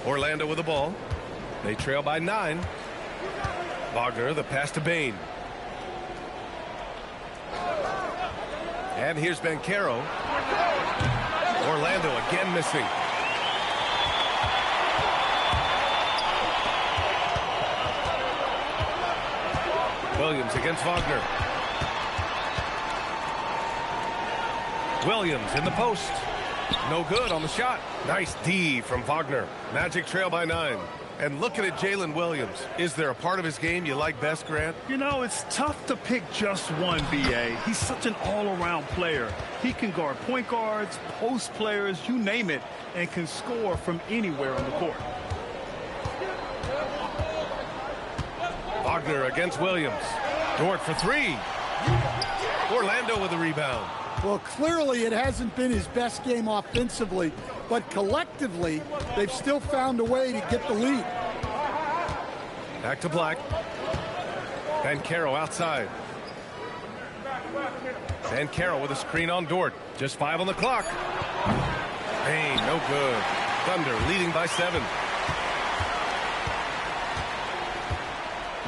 Orlando with the ball. They trail by 9. Wagner, the pass to Bain. And here's Banchero. Orlando again missing. Williams against Wagner. Williams in the post. No good on the shot. Nice D from Wagner. Magic trail by 9. And looking at Jalen Williams, is there a part of his game you like best, Grant? You know, it's tough to pick just one, B.A. He's such an all-around player. He can guard point guards, post players, you name it, and can score from anywhere on the court. Wagner against Williams. Dort for 3. Orlando with the rebound. Well, clearly it hasn't been his best game offensively, but collectively, they've still found a way to get the lead. Back to Black. Banchero outside. Banchero with a screen on Dort. Just 5 on the clock. Bain, no good. Thunder leading by 7.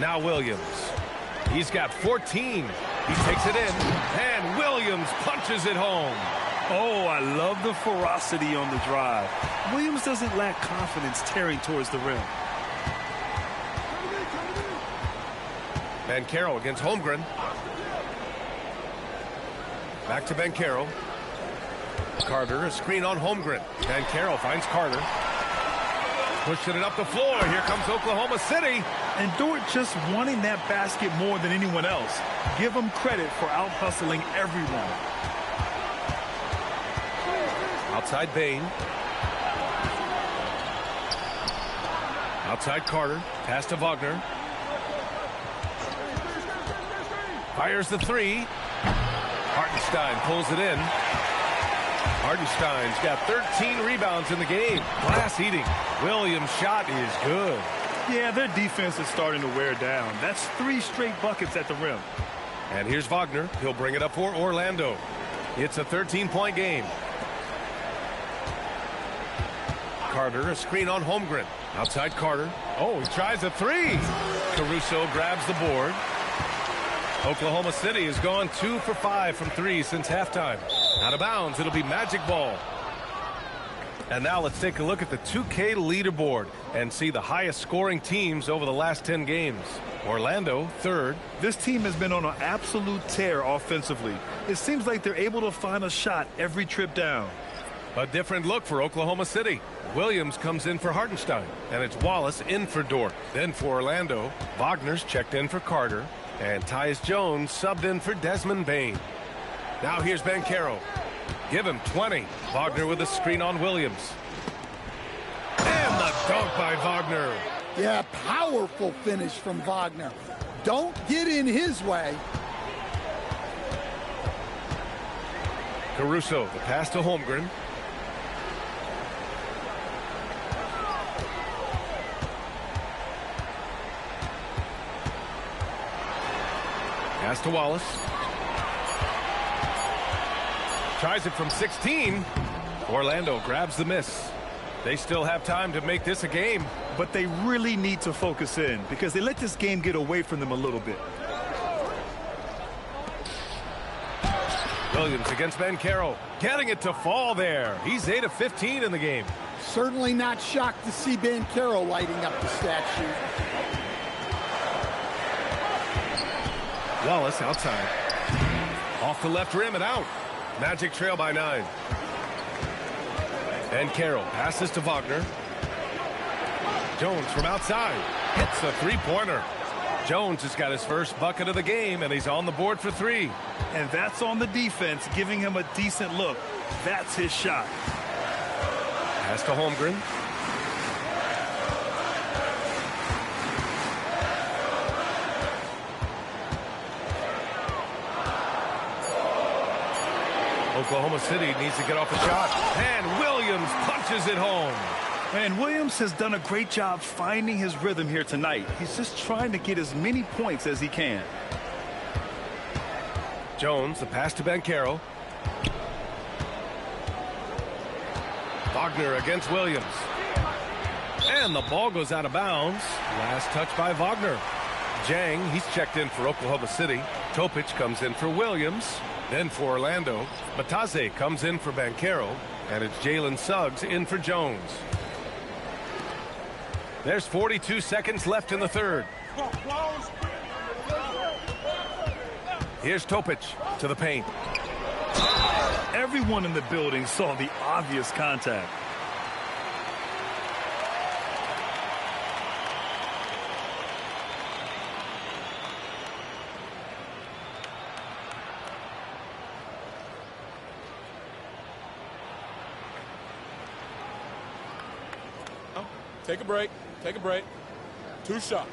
Now Williams. He's got 14. He takes it in, and Williams punches it home. Oh, I love the ferocity on the drive. Williams doesn't lack confidence tearing towards the rim. Banchero against Holmgren. Back to Banchero. Carter, a screen on Holmgren. Banchero finds Carter. Pushing it up the floor. Here comes Oklahoma City. And Dort just wanting that basket more than anyone else. Give him credit for out-hustling everyone. Outside Bain. Outside Carter. Pass to Wagner. Fires the 3. Hartenstein pulls it in. Hartenstein's got 13 rebounds in the game. Glass eating. Williams' shot is good. Yeah, their defense is starting to wear down. That's 3 straight buckets at the rim. And here's Wagner. He'll bring it up for Orlando. It's a 13-point game. Carter, a screen on Holmgren. Outside Carter. Oh, he tries a 3. Caruso grabs the board. Oklahoma City has gone 2 for 5 from 3 since halftime. Out of bounds, it'll be Magic ball. And now let's take a look at the 2K leaderboard and see the highest scoring teams over the last 10 games. Orlando, 3rd. This team has been on an absolute tear offensively. It seems like they're able to find a shot every trip down. A different look for Oklahoma City. Williams comes in for Hartenstein, and it's Wallace in for Dort. Then for Orlando, Wagner's checked in for Carter, and Tyus Jones subbed in for Desmond Bain. Now here's Banchero. Give him 20. Wagner with a screen on Williams. And the dunk by Wagner. Yeah, powerful finish from Wagner. Don't get in his way. Caruso, the pass to Holmgren. Pass to Wallace. Tries it from 16. Orlando grabs the miss. They still have time to make this a game. But they really need to focus in because they let this game get away from them a little bit. Williams against Banchero. Getting it to fall there. He's 8 of 15 in the game. Certainly not shocked to see Banchero lighting up the stat sheet. Wallace outside. Off the left rim and out. Magic trail by 9. Banchero passes to Wagner. Jones from outside. Hits a 3-pointer. Jones has got his first bucket of the game, and he's on the board for 3. And that's on the defense, giving him a decent look. That's his shot. Pass to Holmgren. Oklahoma City needs to get off the shot. And Williams punches it home. And Williams has done a great job finding his rhythm here tonight. He's just trying to get as many points as he can. Jones, the pass to Banchero. Wagner against Williams. And the ball goes out of bounds. Last touch by Wagner. Jang, he's checked in for Oklahoma City. Topic comes in for Williams. Then for Orlando. Bataze comes in for Banchero. And it's Jalen Suggs in for Jones. There's 42 seconds left in the third. Here's Topic to the paint. Everyone in the building saw the obvious contact. Take a break. Take a break. 2 shots.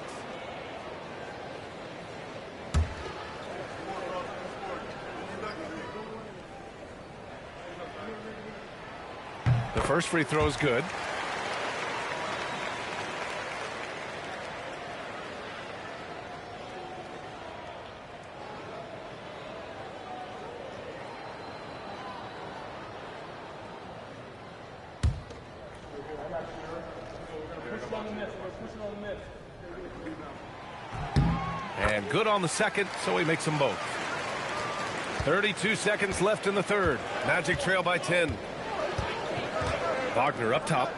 The first free throw is good. And good on the second, so he makes them both. 32 seconds left in the third. Magic trail by 10. Wagner up top.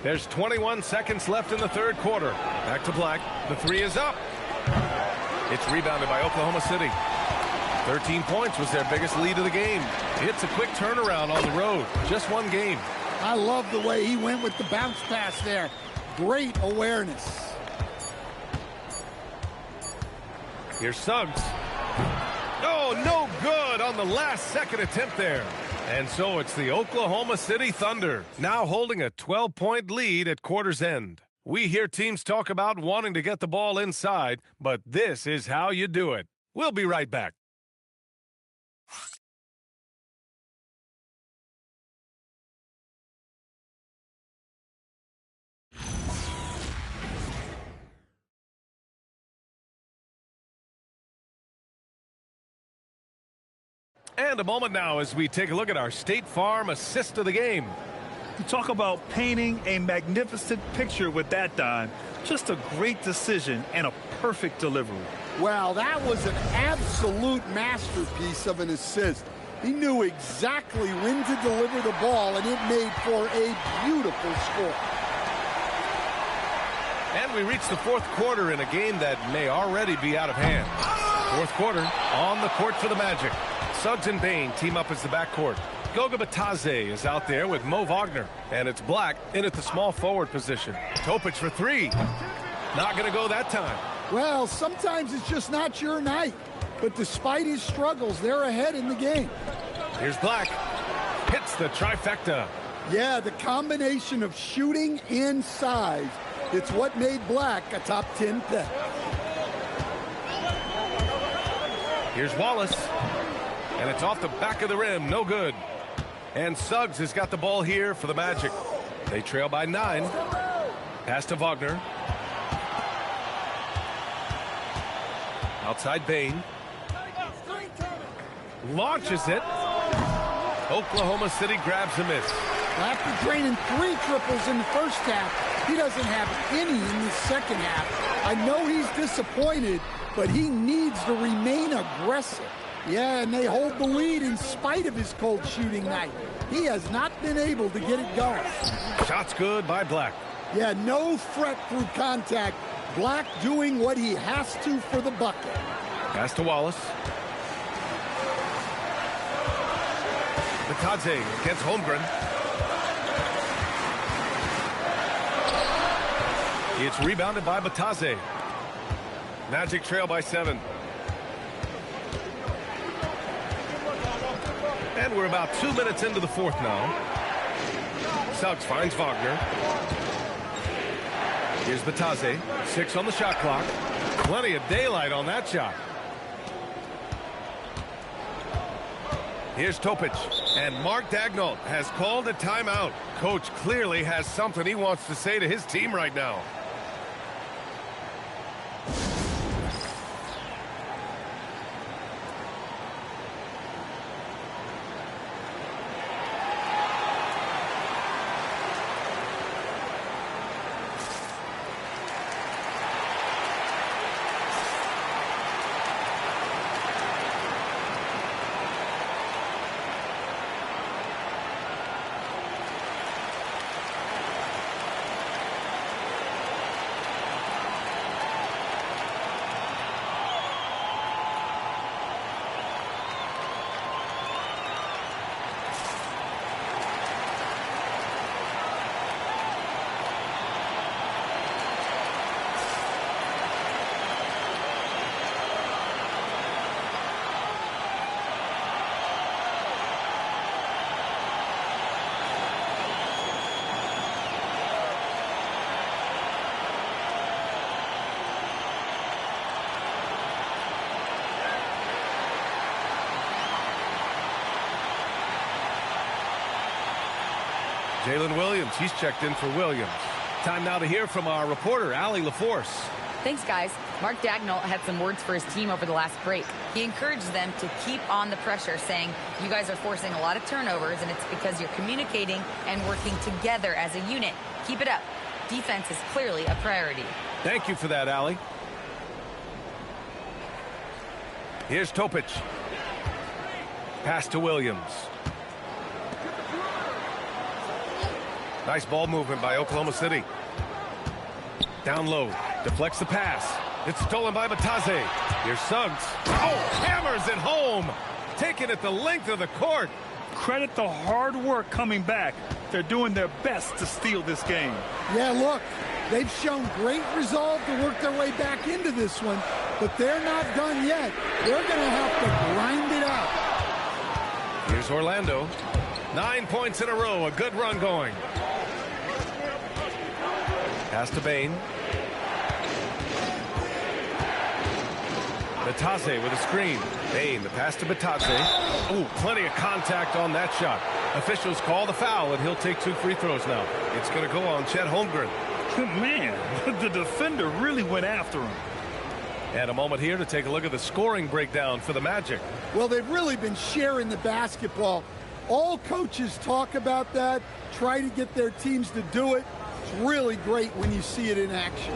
There's 21 seconds left in the third quarter. Back to Black. The three is up. It's rebounded by Oklahoma City. 13 points was their biggest lead of the game. It's a quick turnaround on the road. Just one game. I love the way he went with the bounce pass there. Great awareness. Here's Suggs. Oh, no good on the last second attempt there. And so it's the Oklahoma City Thunder, now holding a 12-point lead at quarter's end. We hear teams talk about wanting to get the ball inside, but this is how you do it. We'll be right back. And a moment now as we take a look at our State Farm assist of the game. You talk about painting a magnificent picture with that dime. Just a great decision and a perfect delivery. Well, that was an absolute masterpiece of an assist. He knew exactly when to deliver the ball, and it made for a beautiful score. And we reach the fourth quarter in a game that may already be out of hand. Fourth quarter on the court for the Magic. Suggs and Bain team up as the backcourt. Goga Bataze is out there with Mo Wagner. And it's Black in at the small forward position. Topic for three. Not going to go that time. Well, sometimes it's just not your night. But despite his struggles, they're ahead in the game. Here's Black. Hits the trifecta. Yeah, the combination of shooting and size. It's what made Black a top 10 pick. Here's Wallace. And it's off the back of the rim. No good. And Suggs has got the ball here for the Magic. They trail by 9. Pass to Wagner. Outside Bain. Launches it. Oklahoma City grabs a miss. After draining 3 triples in the first half, he doesn't have any in the second half. I know he's disappointed, but he needs to remain aggressive. Yeah, and they hold the lead in spite of his cold shooting night. He has not been able to get it going. Shots good by Black. Yeah, no threat through contact. Black doing what he has to for the bucket. Pass to Wallace. Bataze against Holmgren. It's rebounded by Bataze. Magic trail by 7. And we're about 2 minutes into the fourth now. Suggs finds Wagner. Here's Bataze. 6 on the shot clock. Plenty of daylight on that shot. Here's Topic. And Mark Daigneault has called a timeout. Coach clearly has something he wants to say to his team right now. Jalen Williams, he's checked in for Williams. Time now to hear from our reporter, Allie LaForce. Thanks, guys. Mark Daigneault had some words for his team over the last break. He encouraged them to keep on the pressure, saying, you guys are forcing a lot of turnovers, and it's because you're communicating and working together as a unit. Keep it up. Defense is clearly a priority. Thank you for that, Allie. Here's Topic. Pass to Williams. Nice ball movement by Oklahoma City. Down low. Deflects the pass. It's stolen by Batadze. Here's Suggs. Oh, hammers it home. Taking it the length of the court. Credit the hard work coming back. They're doing their best to steal this game. Yeah, look, they've shown great resolve to work their way back into this one, but they're not done yet. They're going to have to grind it out. Here's Orlando. 9 points in a row. A good run going. Pass to Bain. Batadze with a screen. Bain, the pass to Batadze. Oh, plenty of contact on that shot. Officials call the foul, and he'll take 2 free throws now. It's going to go on Chet Holmgren. Man, the defender really went after him. And a moment here to take a look at the scoring breakdown for the Magic. Well, they've really been sharing the basketball. All coaches talk about that, try to get their teams to do it. It's really great when you see it in action.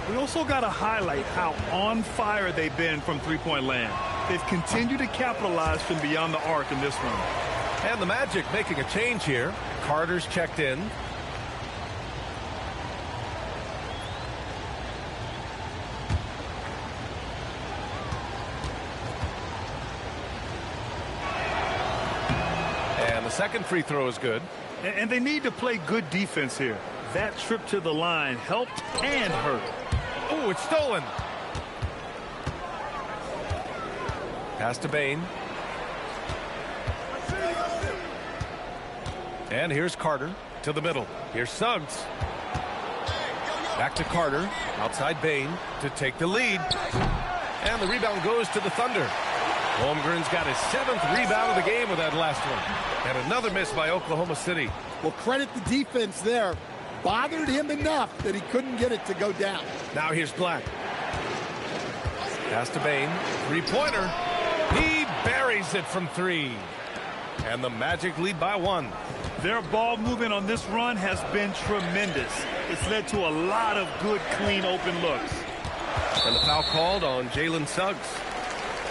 We also got to highlight how on fire they've been from three-point land. They've continued to capitalize from beyond the arc in this one. And the Magic making a change here. Carter's checked in. And the second free throw is good. And they need to play good defense here. That trip to the line helped and hurt. Oh, it's stolen. Pass to Bain. And here's Carter to the middle. Here's Suggs. Back to Carter. Outside Bain to take the lead. And the rebound goes to the Thunder. Holmgren's got his 7th rebound of the game with that last one. And another miss by Oklahoma City. Well, credit the defense there. Bothered him enough that he couldn't get it to go down. Now here's Black. Pass to Bain. Three-pointer. He buries it from 3. And the Magic lead by 1. Their ball movement on this run has been tremendous. It's led to a lot of good, clean, open looks. And the foul called on Jalen Suggs.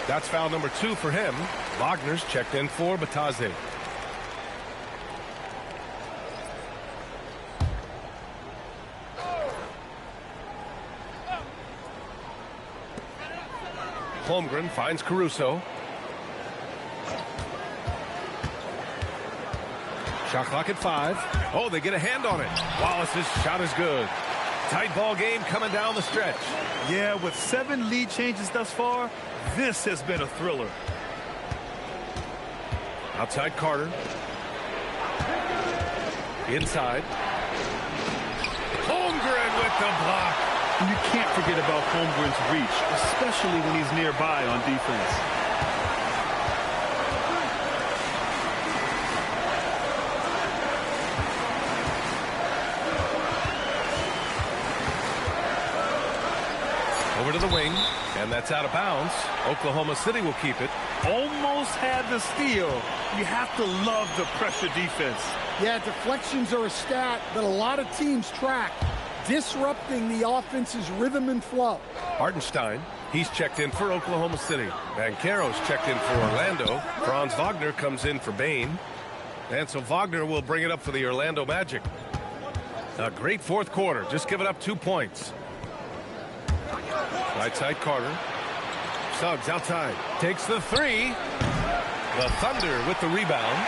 That's foul number 2 for him. Wagner's checked in for Batadze. Holmgren finds Caruso. Shot clock at 5. Oh, they get a hand on it. Wallace's shot is good. Tight ball game coming down the stretch. Yeah, with 7 lead changes thus far, this has been a thriller. Outside Carter. Inside. Holmgren with the block. You can't forget about Holmgren's reach, especially when he's nearby on defense. Over to the wing, and that's out of bounds. Oklahoma City will keep it. Almost had the steal. You have to love the pressure defense. Yeah, deflections are a stat that a lot of teams track, disrupting the offense's rhythm and flow. Hartenstein, he's checked in for Oklahoma City. Banchero's checked in for Orlando. Franz Wagner comes in for Bain. And so Wagner will bring it up for the Orlando Magic. A great fourth quarter, just giving up 2 points. Right side Carter. Suggs outside. Takes the three. The Thunder with the rebound.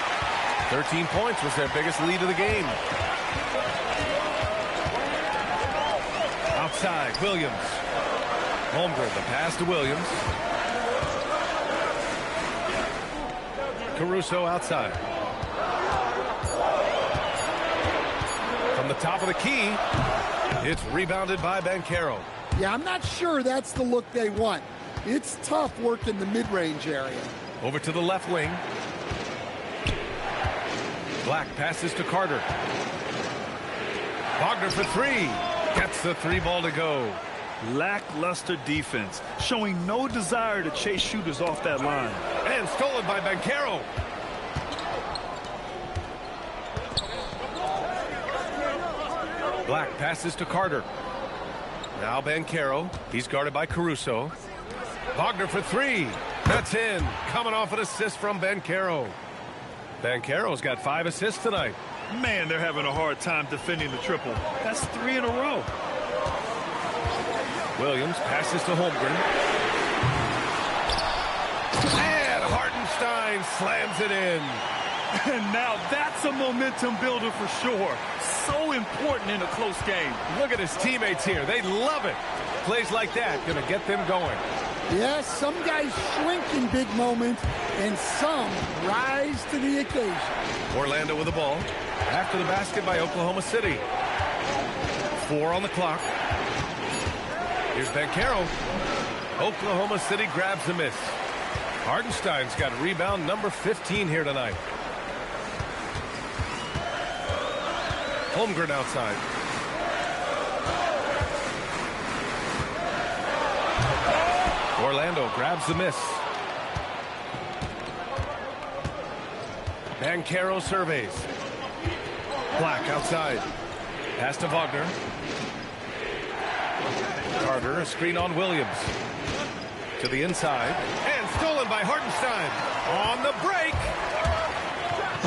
13 points was their biggest lead of the game. Outside, Williams. Holmgren, the pass to Williams. Caruso outside. From the top of the key, it's rebounded by Banchero. Yeah, I'm not sure that's the look they want. It's tough work in the mid-range area. Over to the left wing. Black passes to Carter. Wagner for three. Gets the three ball to go. Lackluster defense, showing no desire to chase shooters off that line. And stolen by Banchero. Black passes to Carter. Now Banchero. He's guarded by Caruso. Wagner for three. That's in. Coming off an assist from Banchero. Banchero's got 5 assists tonight. Man, they're having a hard time defending the triple. That's 3 in a row. Williams passes to Holmgren. And Hartenstein slams it in. And now that's a momentum builder for sure. So important in a close game. Look at his teammates here. They love it. Plays like that going to get them going. Yes, some guys shrink in big moments, and some rise to the occasion. Orlando with the ball. After the basket by Oklahoma City. 4 on the clock. Here's Banchero. Oklahoma City grabs the miss. Hartenstein's got rebound number 15 here tonight. Holmgren outside. Orlando grabs the miss. Banchero surveys. Black outside. Pass to Wagner. Carter, a screen on Williams. To the inside. And stolen by Hartenstein. On the break.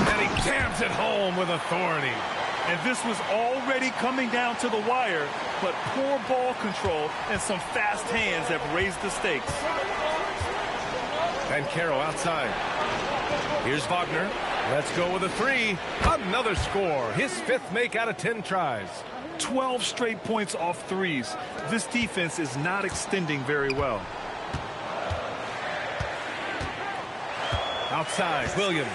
And he jams it home with authority. And this was already coming down to the wire, but poor ball control and some fast hands have raised the stakes. Banchero outside. Here's Wagner. Let's go with a three. Another score. His 5th make out of 10 tries. 12 straight points off threes. This defense is not extending very well. Outside, Williams.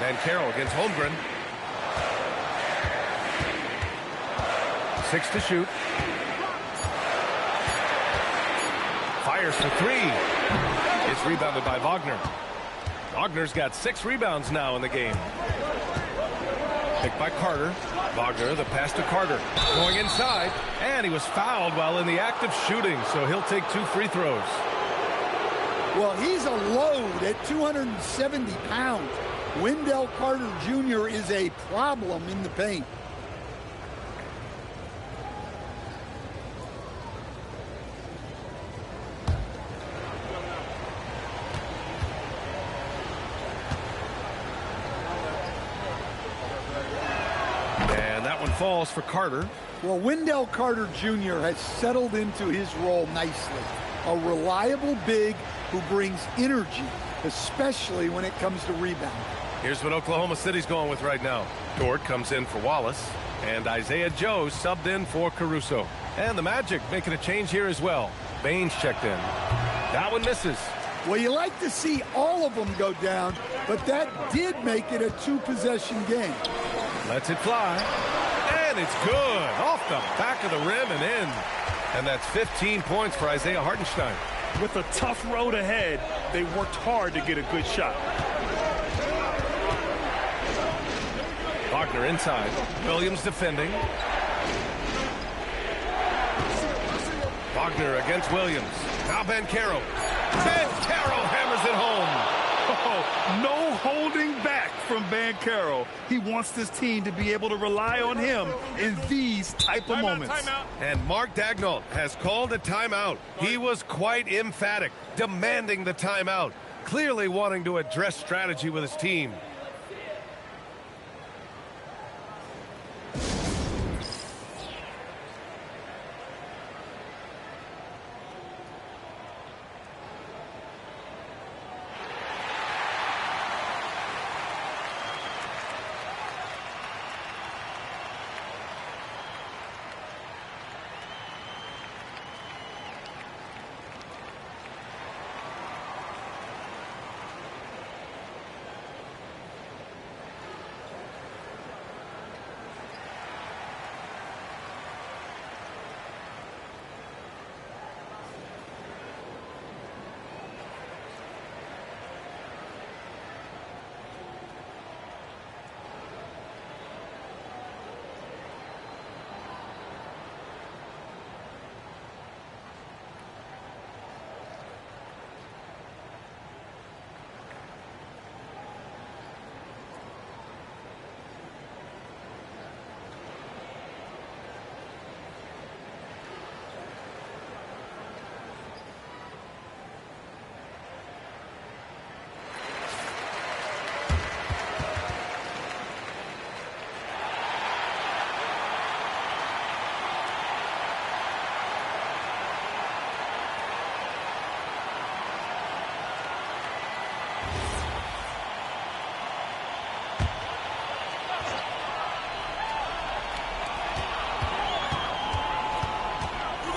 Banchero against Holmgren. 6 to shoot. Fires for three. It's rebounded by Wagner. Wagner's got 6 rebounds now in the game. Picked by Carter. Wagner, the pass to Carter. Going inside. And he was fouled while in the act of shooting, so he'll take 2 free throws. Well, he's a load at 270 pounds. Wendell Carter Jr. is a problem in the paint. And that one falls for Carter. Well, Wendell Carter Jr. has settled into his role nicely. A reliable big who brings energy, especially when it comes to rebound. Here's what Oklahoma City's going with right now. Dort comes in for Wallace. And Isaiah Joe subbed in for Caruso. And the Magic making a change here as well. Baines checked in. That one misses. Well, you like to see all of them go down, but that did make it a 2-possession game. Lets it fly. And it's good. Off the back of the rim and in. And that's 15 points for Isaiah Hartenstein. With a tough road ahead, they worked hard to get a good shot. Wagner inside. Williams defending. Wagner against Williams. Now Banchero. Banchero hammers it home. Oh, no holding back from Banchero. He wants this team to be able to rely on him in these type of moments. Timeout. And Mark Daigneault has called a timeout. He was quite emphatic, demanding the timeout, clearly wanting to address strategy with his team.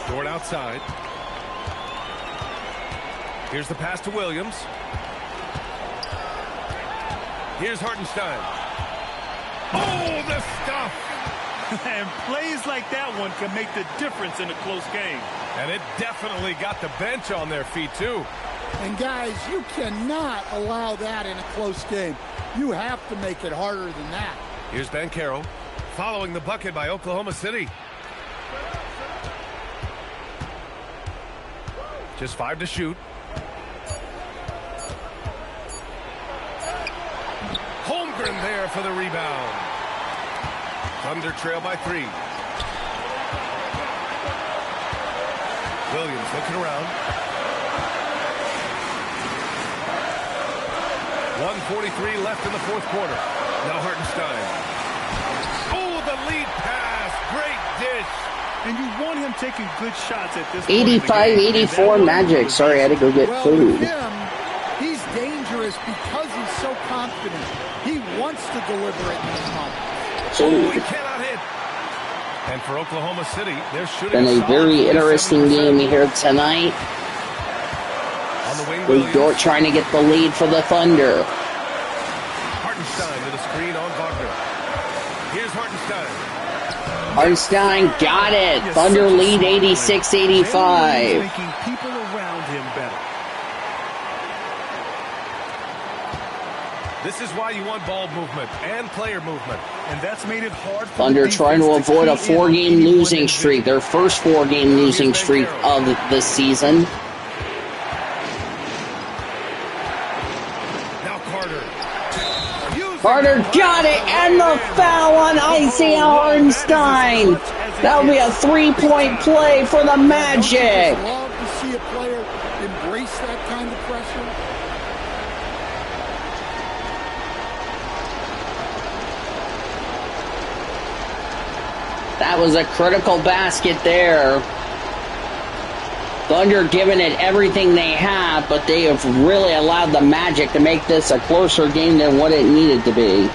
Dort outside. Here's the pass to Williams. Here's Hartenstein. Oh, the stuff! And plays like that one can make the difference in a close game. And it definitely got the bench on their feet, too. And guys, you cannot allow that in a close game. You have to make it harder than that. Here's Banchero, following the bucket by Oklahoma City. Just 5 to shoot. Holmgren there for the rebound. Thunder trail by 3. Williams looking around. 1:43 left in the fourth quarter. Now Hartenstein. Oh, the lead pass. Great dish. And you want him taking good shots at this 85-84 Magic. Sorry, I had to go get food. With him, he's dangerous because he's so confident. He wants to deliver it in this moment. Oh, he cannot hit. And for Oklahoma City, they're shooting. Been a very interesting game here tonight. On the wing, With Dort trying to get the lead for the Thunder. Hartenstein with a screen on Wagner. Here's Hartenstein. Hartenstein got it. Thunder lead 86-85. Making people around him better. This is why you want ball movement and player movement. And that's made it hard for Thunder the trying to defense avoid a key in 4-game on losing anyone streak. Their first 4-game losing streak of the season. Now Carter. Carter got it, and the foul on Isaiah Hartenstein. That'll be a 3-point play for the Magic. Love to see a player embrace that kind of pressure. That was a critical basket there. Thunder giving it everything they have, but they have really allowed the Magic to make this a closer game than what it needed to be.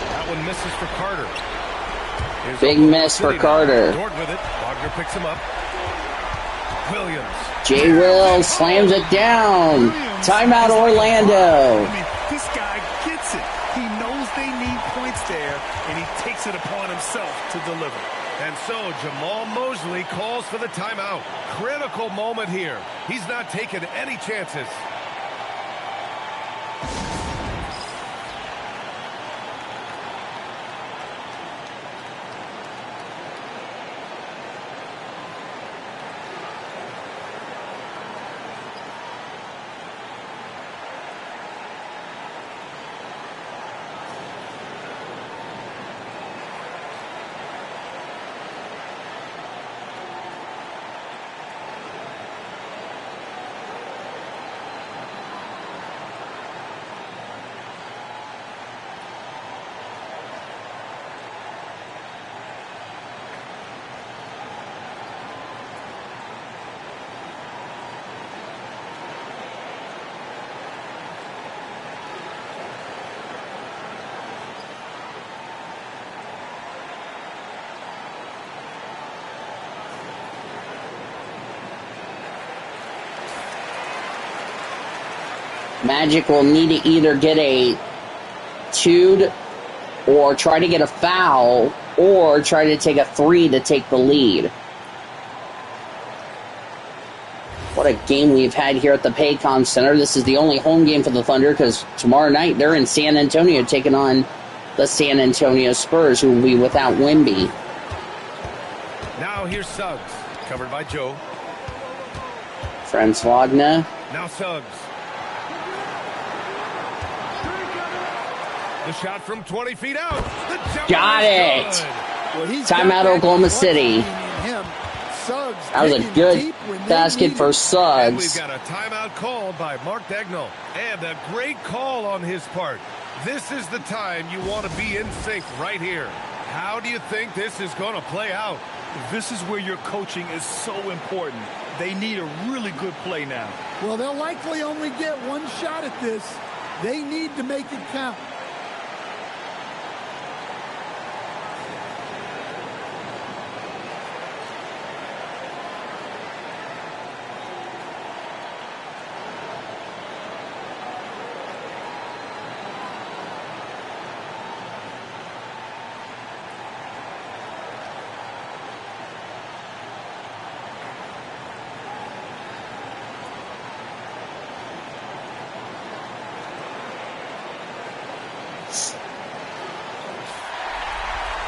That one misses for Carter. Here's Big Oklahoma miss for City now. Carter. Dort with it. Wagner picks him up. Williams. Jay Will slams it down. Timeout Orlando. I mean, this guy gets it. He knows they need points there, and he takes it upon himself to deliver. And so Jamal Mosley calls for the timeout. Critical moment here. He's not taking any chances. Magic will need to either get a 2 or try to get a foul or try to take a 3 to take the lead. What a game we've had here at the Paycom Center. This is the only home game for the Thunder because tomorrow night they're in San Antonio taking on the San Antonio Spurs, who will be without Wemby. Now here's Suggs, covered by Joe. Franz Wagner. Now Suggs. The shot from 20 feet out. The got it. Well, Timeout Oklahoma City. That was a good basket for Suggs. And we've got a timeout called by Mark Dagnall. And a great call on his part. This is the time you want to be in sync right here. How do you think this is going to play out? This is where your coaching is so important. They need a really good play now. Well, they'll likely only get one shot at this. They need to make it count.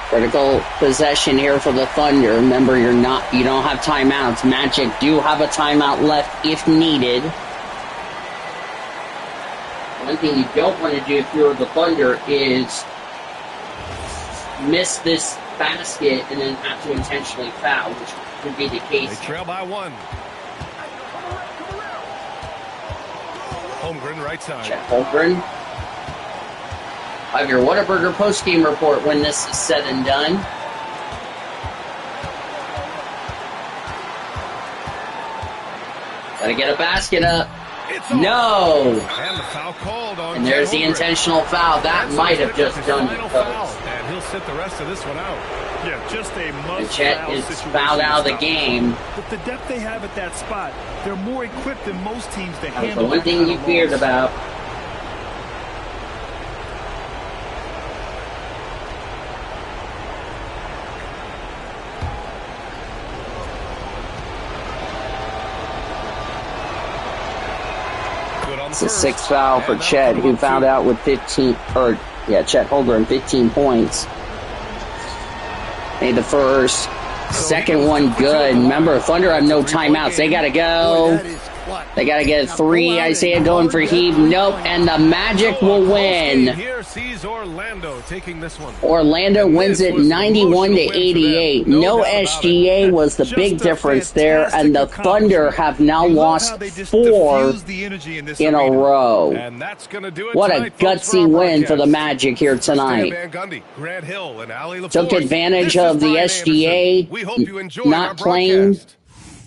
Critical possession here for the Thunder. Remember, you don't have timeouts. Magic do have a timeout left if needed. One thing you don't want to do if you're the Thunder is miss this basket and then have to intentionally foul, which could be the case. They trail by 1. Holmgren right side. Chet Holmgren. I have your Whataburger post-game report when this is said and done. Gotta get a basket up. No! And the foul called on And there's Chet the Holmgren. intentional foul. That might have just done it, folks. And he'll sit the rest of this one out. Yeah, just a must. And Chet is fouled out of the game. With the depth they have at that spot, they're more equipped than most teams to That was handle the one that thing kind you of feared loss. about. It's a 6th foul for Chet, who fouled out with Chet Holmgren, 15 points. Made the first. Second one good. Remember, Thunder have no timeouts. They got to go. They got to get a 3. Isaiah going for Heave. Nope. And the Magic will win. Here sees Orlando taking this one. Orlando wins it 91-88. No SGA was the big difference there, and the Thunder have now lost 4 in a row. And that's going to do it. What a gutsy win for the Magic here tonight. Took advantage of the SGA not playing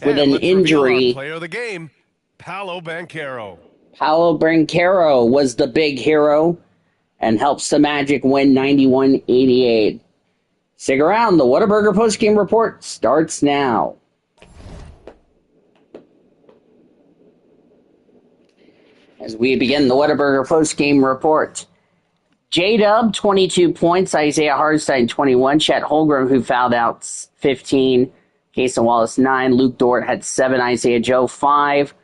with an injury. Player of the game, Paolo Banchero. Paolo Banchero was the big hero and helps the Magic win 91-88. Stick around. The Whataburger postgame report starts now. As we begin the Whataburger postgame report, J-Dub, 22 points. Isaiah Hartenstein, 21. Chet Holmgren, who fouled out, 15. Cason Wallace, 9. Luke Dort had 7. Isaiah Joe, 5.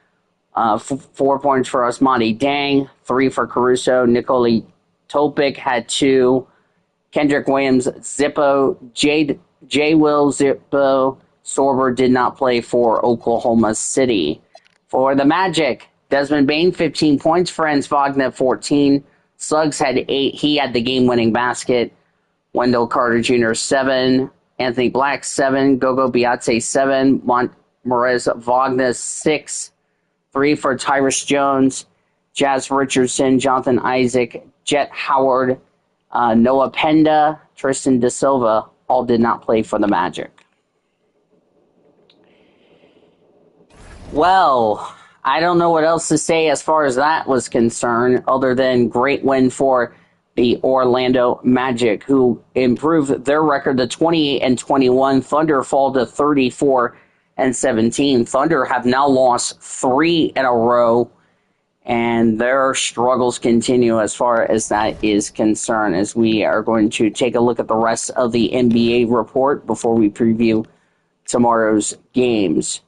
4 points for Osmani Dang. 3 for Caruso. Nikola Topic had 2. Kendrick Williams, Zippo. J. Will Zippo. Sorber did not play for Oklahoma City. For the Magic, Desmond Bane, 15 points. Franz Wagner, 14. Suggs had 8. He had the game-winning basket. Wendell Carter Jr., 7. Anthony Black, 7. Gogo Biatse, 7. Morez Wagner, 6. 3 for Tyrus Jones. Jazz Richardson, Jonathan Isaac, Jet Howard, Noah Penda, Tristan Da Silva, all did not play for the Magic. Well, I don't know what else to say as far as that was concerned, other than great win for the Orlando Magic, who improved their record to 28-21. Thunder fall to 34-17. Thunder have now lost 3 in a row, And their struggles continue as far as that is concerned, as we are going to take a look at the rest of the NBA report before we preview tomorrow's games.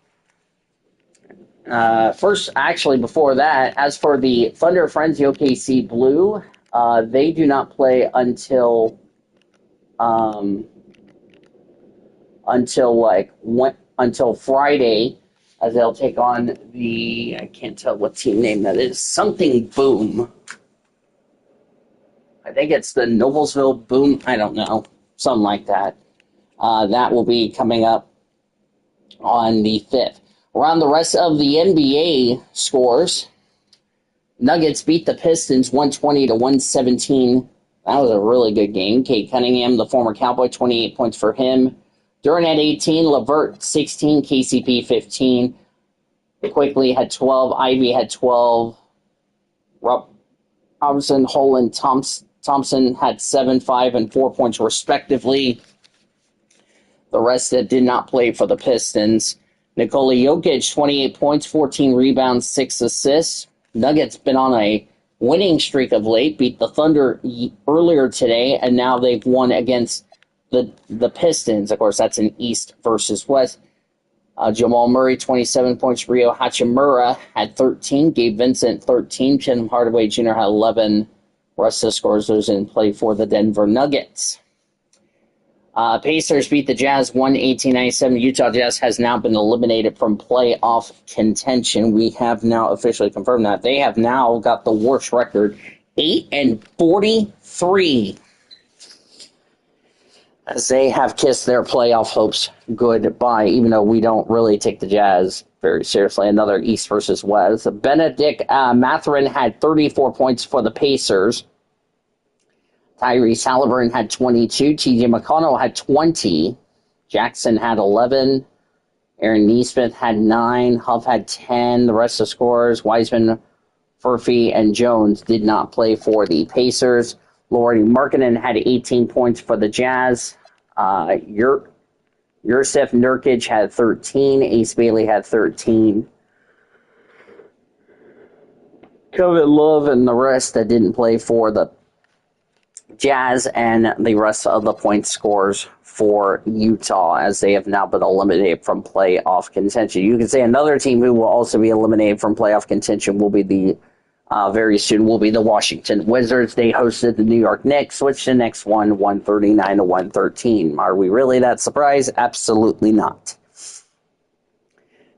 First, actually, before that, as for the Thunder Frenzy OKC Blue, they do not play until Friday, as they'll take on I can't tell what team name that is, something Boom. I think it's the Noblesville Boom, I don't know, something like that. That will be coming up on the 5th. Around the rest of the NBA scores, Nuggets beat the Pistons 120-117. That was a really good game. Kate Cunningham, the former Cowboy, 28 points for him. Durant had 18, LeVert 16, KCP 15. Quickly had 12, Ivy had 12. Robinson, Holland, Thompson had 7, 5, and 4 points respectively. The rest that did not play for the Pistons. Nikola Jokic, 28 points, 14 rebounds, 6 assists. Nuggets been on a winning streak of late, beat the Thunder earlier today, and now they've won against the Pistons. Of course, that's an East versus West. Jamal Murray, 27 points. Rio Hachimura had 13. Gabe Vincent, 13. Tim Hardaway Jr. had 11. Rest of the scores, those in play for the Denver Nuggets. Pacers beat the Jazz 118-97. Utah Jazz has now been eliminated from playoff contention. We have now officially confirmed that. They have now got the worst record, 8-43. As they have kissed their playoff hopes goodbye, even though we don't really take the Jazz very seriously. Another East versus West. Benedict Mathurin had 34 points for the Pacers. Tyrese Halliburton had 22. T.J. McConnell had 20. Jackson had 11. Aaron Nesmith had 9. Huff had 10. The rest of the scorers, Wiseman, Furphy, and Jones, did not play for the Pacers. Lauri Markkanen had 18 points for the Jazz. Yusuf Nurkic had 13. Ace Bailey had 13. Kevin Love and the rest that didn't play for the Jazz, and the rest of the point scores for Utah, as they have now been eliminated from playoff contention. You can say another team who will also be eliminated from playoff contention will be very soon will be the Washington Wizards. They hosted the New York Knicks, which the Knicks won 139-113. Are we really that surprised? Absolutely not.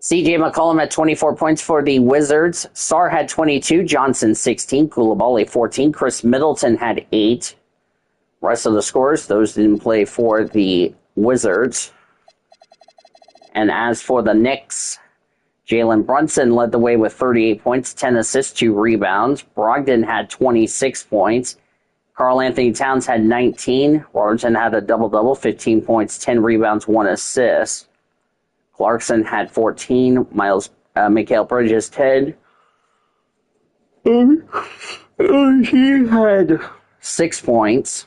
C.J. McCollum had 24 points for the Wizards. Sarr had 22. Johnson 16. Coulibaly 14. Chris Middleton had 8. Rest of the scores, those didn't play for the Wizards. And as for the Knicks, Jalen Brunson led the way with 38 points, 10 assists, 2 rebounds. Brogdon had 26 points. Karl Anthony Towns had 19. Robertson had a double-double, 15 points, 10 rebounds, 1 assist. Clarkson had 14. Mikal Bridges, 10. And he had 6 points.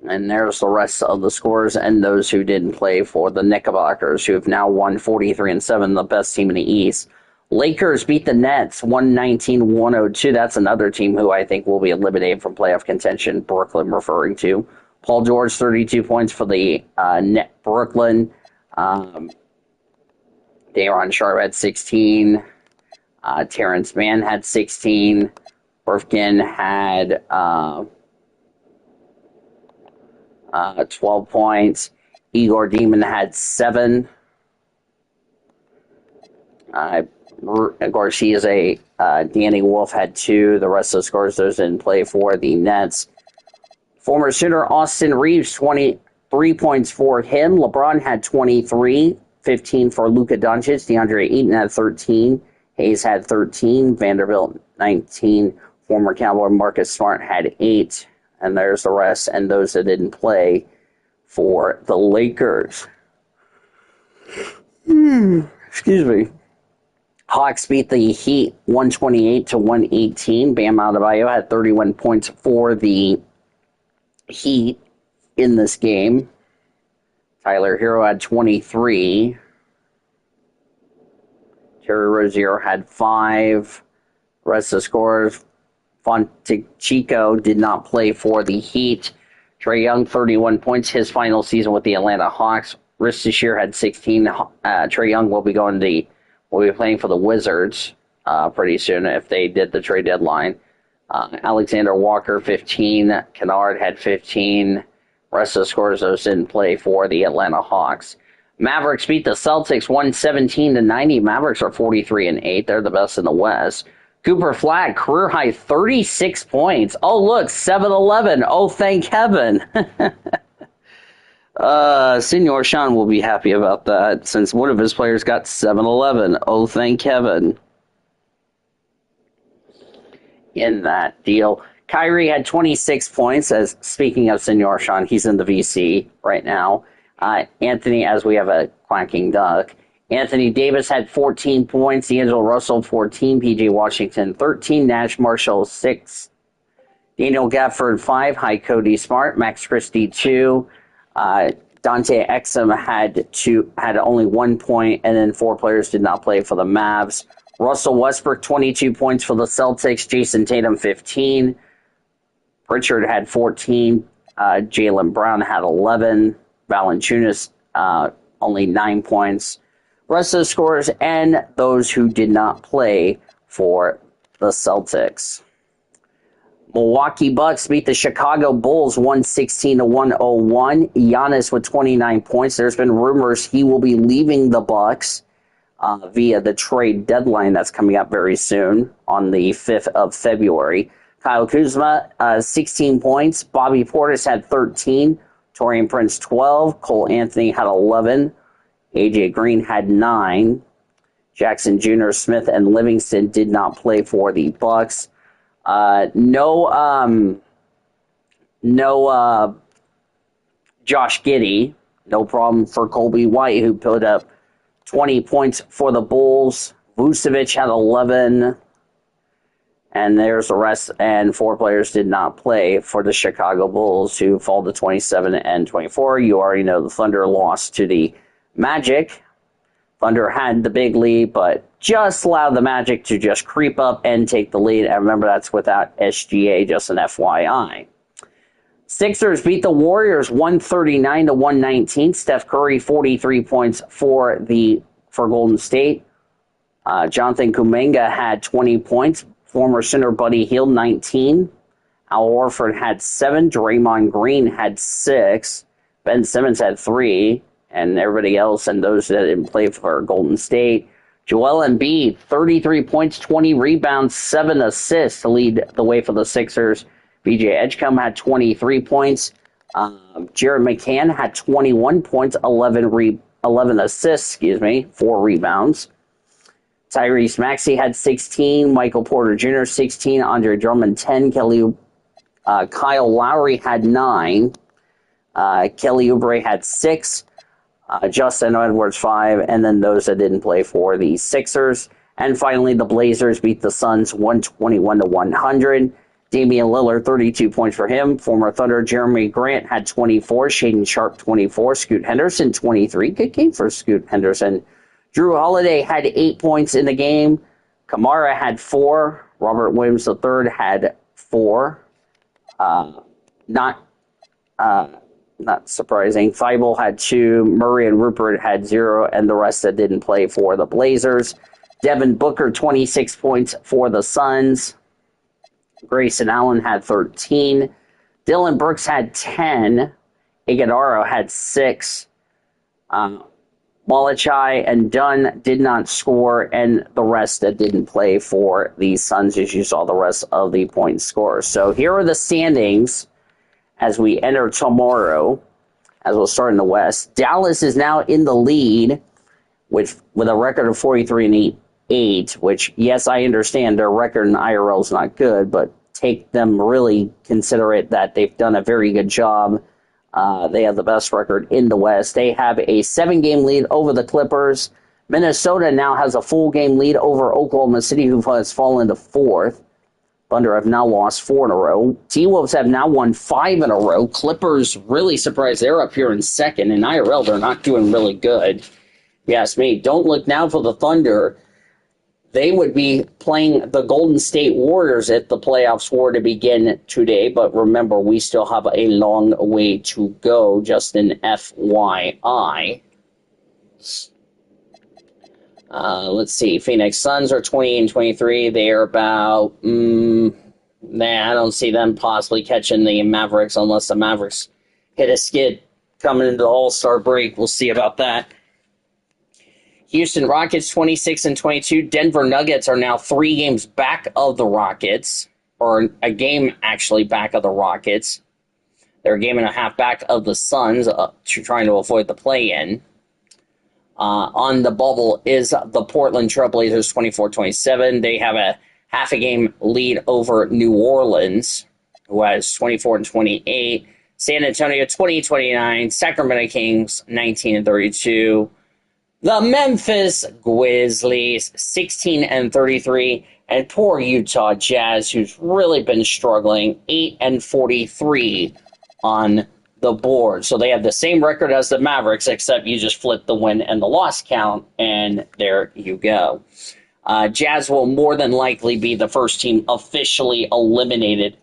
And there's the rest of the scores and those who didn't play for the Knickerbockers, who have now won 43-7, the best team in the East. Lakers beat the Nets 119-102. That's another team who I think will be eliminated from playoff contention, Brooklyn referring to. Paul George, 32 points for the Brooklyn. Daron Sharp had 16. Terrence Mann had 16. Birkin had 12 points. Igor Demon had 7. Of course, he is Danny Wolf had 2. The rest of the scores, those didn't play for the Nets. Former Sooner Austin Reeves, 23 points for him. LeBron had 23. 15 for Luka Doncic. DeAndre Ayton had 13. Hayes had 13. Vanderbilt, 19. Former Cowboy Marcus Smart had 8. And there's the rest, and those that didn't play for the Lakers. Excuse me. Hawks beat the Heat 128-118. Bam Adebayo had 31 points for the Heat in this game. Tyler Hero had 23. Terry Rozier had 5. Rest of the scorers, Fontechico did not play for the Heat. Trae Young, 31 points, his final season with the Atlanta Hawks. Rist Shahir had 16. Trae Young will be playing for the Wizards pretty soon if they did the trade deadline. Alexander Walker, 15. Kennard had 15. Rest of the scorers, those didn't play for the Atlanta Hawks. Mavericks beat the Celtics 117-90. Mavericks are 43-8. They're the best in the West. Cooper Flag, career high 36 points. Oh, look, 7-11. Oh, thank heaven. Senor Sean will be happy about that since one of his players got 7-11. Oh, thank heaven. In that deal. Kyrie had 26 points. As speaking of Senor Sean, he's in the VC right now. Anthony, as we have a quacking duck. Anthony Davis had 14 points. D'Angelo Russell, 14. P.J. Washington, 13. Nash Marshall, 6. Daniel Gafford, 5. Hi, Cody Smart. Max Christie, 2. Dante Exum had only 1 point, and then 4 players did not play for the Mavs. Russell Westbrook, 22 points for the Celtics. Jason Tatum, 15. Pritchard had 14. Jaylen Brown had 11. Valanciunas, only 9 points. Rest of the scorers and those who did not play for the Celtics. Milwaukee Bucks beat the Chicago Bulls 116-101. Giannis with 29 points. There's been rumors he will be leaving the Bucks via the trade deadline that's coming up very soon on the 5th of February. Kyle Kuzma, 16 points. Bobby Portis had 13. Taurean Prince, 12. Cole Anthony had 11. A.J. Green had 9. Jackson Jr., Smith, and Livingston did not play for the Bucks. No Josh Giddey. No problem for Colby White, who put up 20 points for the Bulls. Vucevic had 11. And there's the rest, and 4 players did not play for the Chicago Bulls, who fall to 27-24. You already know the Thunder lost to the Magic. Thunder had the big lead, but just allowed the Magic to just creep up and take the lead. And remember, that's without SGA, just an FYI. Sixers beat the Warriors 139-119. Steph Curry, 43 points for Golden State. Jonathan Kuminga had 20 points. Former center Buddy Hield, 19. Al Horford had 7. Draymond Green had 6. Ben Simmons had 3. And everybody else and those that didn't play for Golden State. Joel Embiid, 33 points, 20 rebounds, 7 assists to lead the way for the Sixers. BJ Edgecombe had 23 points. Jared McCann had 21 points, 11 assists, 4 rebounds. Tyrese Maxey had 16. Michael Porter Jr., 16. Andre Drummond, 10. Kyle Lowry had 9. Kelly Oubre had 6. Justin Edwards, 5. And then those that didn't play for the Sixers. And finally, the Blazers beat the Suns 121-100. Damian Lillard, 32 points for him. Former Thunder Jeremy Grant had 24. Shaedon Sharpe, 24. Scoot Henderson, 23. Good game for Scoot Henderson. Drew Holiday had 8 points in the game. Kamara had 4. Robert Williams III had 4. Not surprising. Thibault had 2. Murray and Rupert had 0. And the rest that didn't play for the Blazers. Devin Booker, 26 points for the Suns. Grayson Allen had 13. Dylan Brooks had 10. Iguodala had 6. Malachai and Dunn did not score, and the rest that didn't play for the Suns, as you saw the rest of the point scorers. So here are the standings as we enter tomorrow, as we'll start in the West. Dallas is now in the lead with a record of 43-8, which, yes, I understand their record in IRL is not good, but take them really considerate that they've done a very good job. They have the best record in the West. They have a 7-game lead over the Clippers. Minnesota now has a full game lead over Oklahoma City, who has fallen to 4th. Thunder have now lost 4 in a row. T-Wolves have now won 5 in a row. Clippers really surprised. They're up here in 2nd. In IRL, they're not doing really good. If you ask me, don't look now for the Thunder they would be playing the Golden State Warriors if the playoffs were to begin today. But remember, we still have a long way to go, just an FYI. Let's see. Phoenix Suns are 20-23. They are about, I don't see them possibly catching the Mavericks unless the Mavericks hit a skid coming into the All-Star break. We'll see about that. Houston Rockets 26-22. Denver Nuggets are now 3 games back of the Rockets, or a game actually back of the Rockets. They're a game and a half back of the Suns, trying to avoid the play-in. On the bubble is the Portland Trailblazers 24-27. They have a half a game lead over New Orleans, who has 24-28. San Antonio 20-29. Sacramento Kings 19-32. The Memphis Grizzlies 16-33. And poor Utah Jazz, who's really been struggling, 8-43 on the board. So they have the same record as the Mavericks, except you just flip the win and the loss count, and there you go. Jazz will more than likely be the first team officially eliminated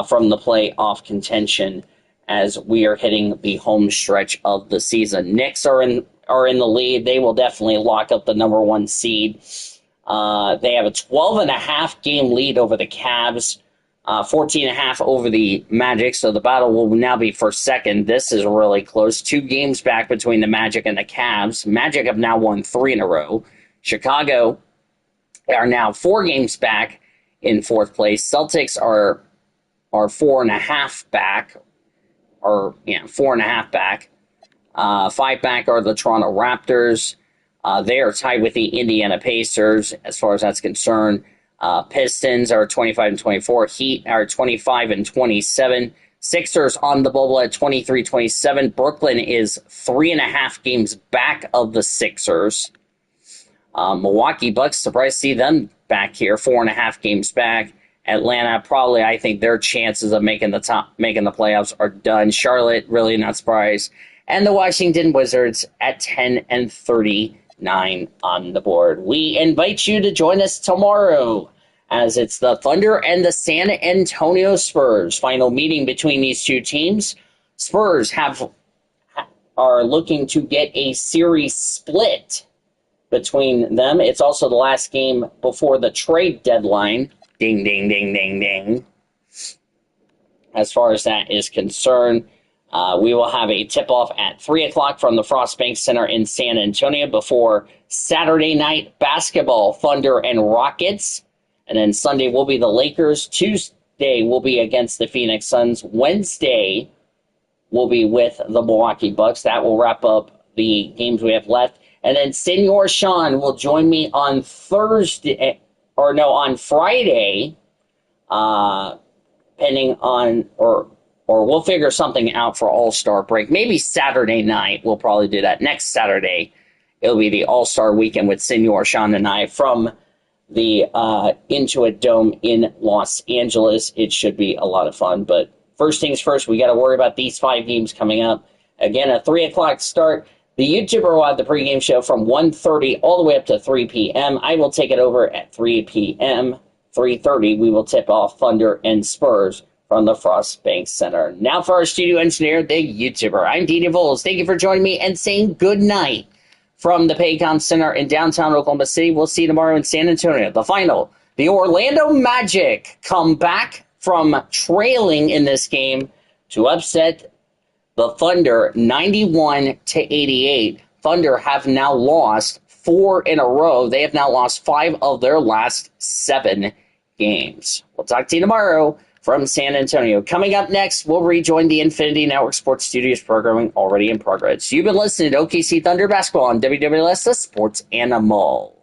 from the playoff contention as we are hitting the home stretch of the season. Knicks are in the lead. They will definitely lock up the number 1 seed. They have a 12.5 game lead over the Cavs. 14.5 over the Magic, so the battle will now be for second. This is really close. 2 games back between the Magic and the Cavs. Magic have now won 3 in a row. Chicago are now 4 games back in 4th place. Celtics are 4.5 back, 4.5 back. 5 back are the Toronto Raptors. They are tied with the Indiana Pacers as far as that's concerned. Pistons are 25-24. Heat are 25-27. Sixers on the bubble at 23-27. Brooklyn is 3.5 games back of the Sixers. Milwaukee Bucks, surprised to see them back here, 4.5 games back. Atlanta, probably, I think their chances of making the playoffs are done. Charlotte, really not surprised. And the Washington Wizards at 10-39 on the board. We invite you to join us tomorrow as it's the Thunder and the San Antonio Spurs. Final meeting between these two teams. Spurs are looking to get a series split between them. It's also the last game before the trade deadline. Ding, ding, ding, ding, ding. As far as that is concerned, we will have a tip-off at 3 o'clock from the Frost Bank Center in San Antonio before Saturday night basketball, Thunder and Rockets. And then Sunday will be the Lakers. Tuesday will be against the Phoenix Suns. Wednesday will be with the Milwaukee Bucks. That will wrap up the games we have left. And then Senor Sean will join me on Friday, depending on, or we'll figure something out for All-Star break. Maybe Saturday night. We'll probably do that. Next Saturday, it'll be the All-Star weekend with Senor Sean and I from the Intuit Dome in Los Angeles. It should be a lot of fun. But first things first, we got to worry about these 5 games coming up. Again, a 3 o'clock start. The YouTuber will have the pregame show from 1:30 all the way up to 3 p.m. I will take it over at 3 p.m. 3:30, we will tip off Thunder and Spurs from the Frost Bank Center. Now for our studio engineer, the YouTuber. I'm Dina Voles. Thank you for joining me and saying good night from the Paycom Center in downtown Oklahoma City. We'll see you tomorrow in San Antonio. The final, the Orlando Magic come back from trailing in this game to upset the Thunder 91-88. Thunder have now lost 4 in a row. They have now lost 5 of their last 7 games. We'll talk to you tomorrow from San Antonio. Coming up next, we'll rejoin the Infinity Network Sports Studios programming already in progress. You've been listening to OKC Thunder Basketball on WWLS, the Sports Animal.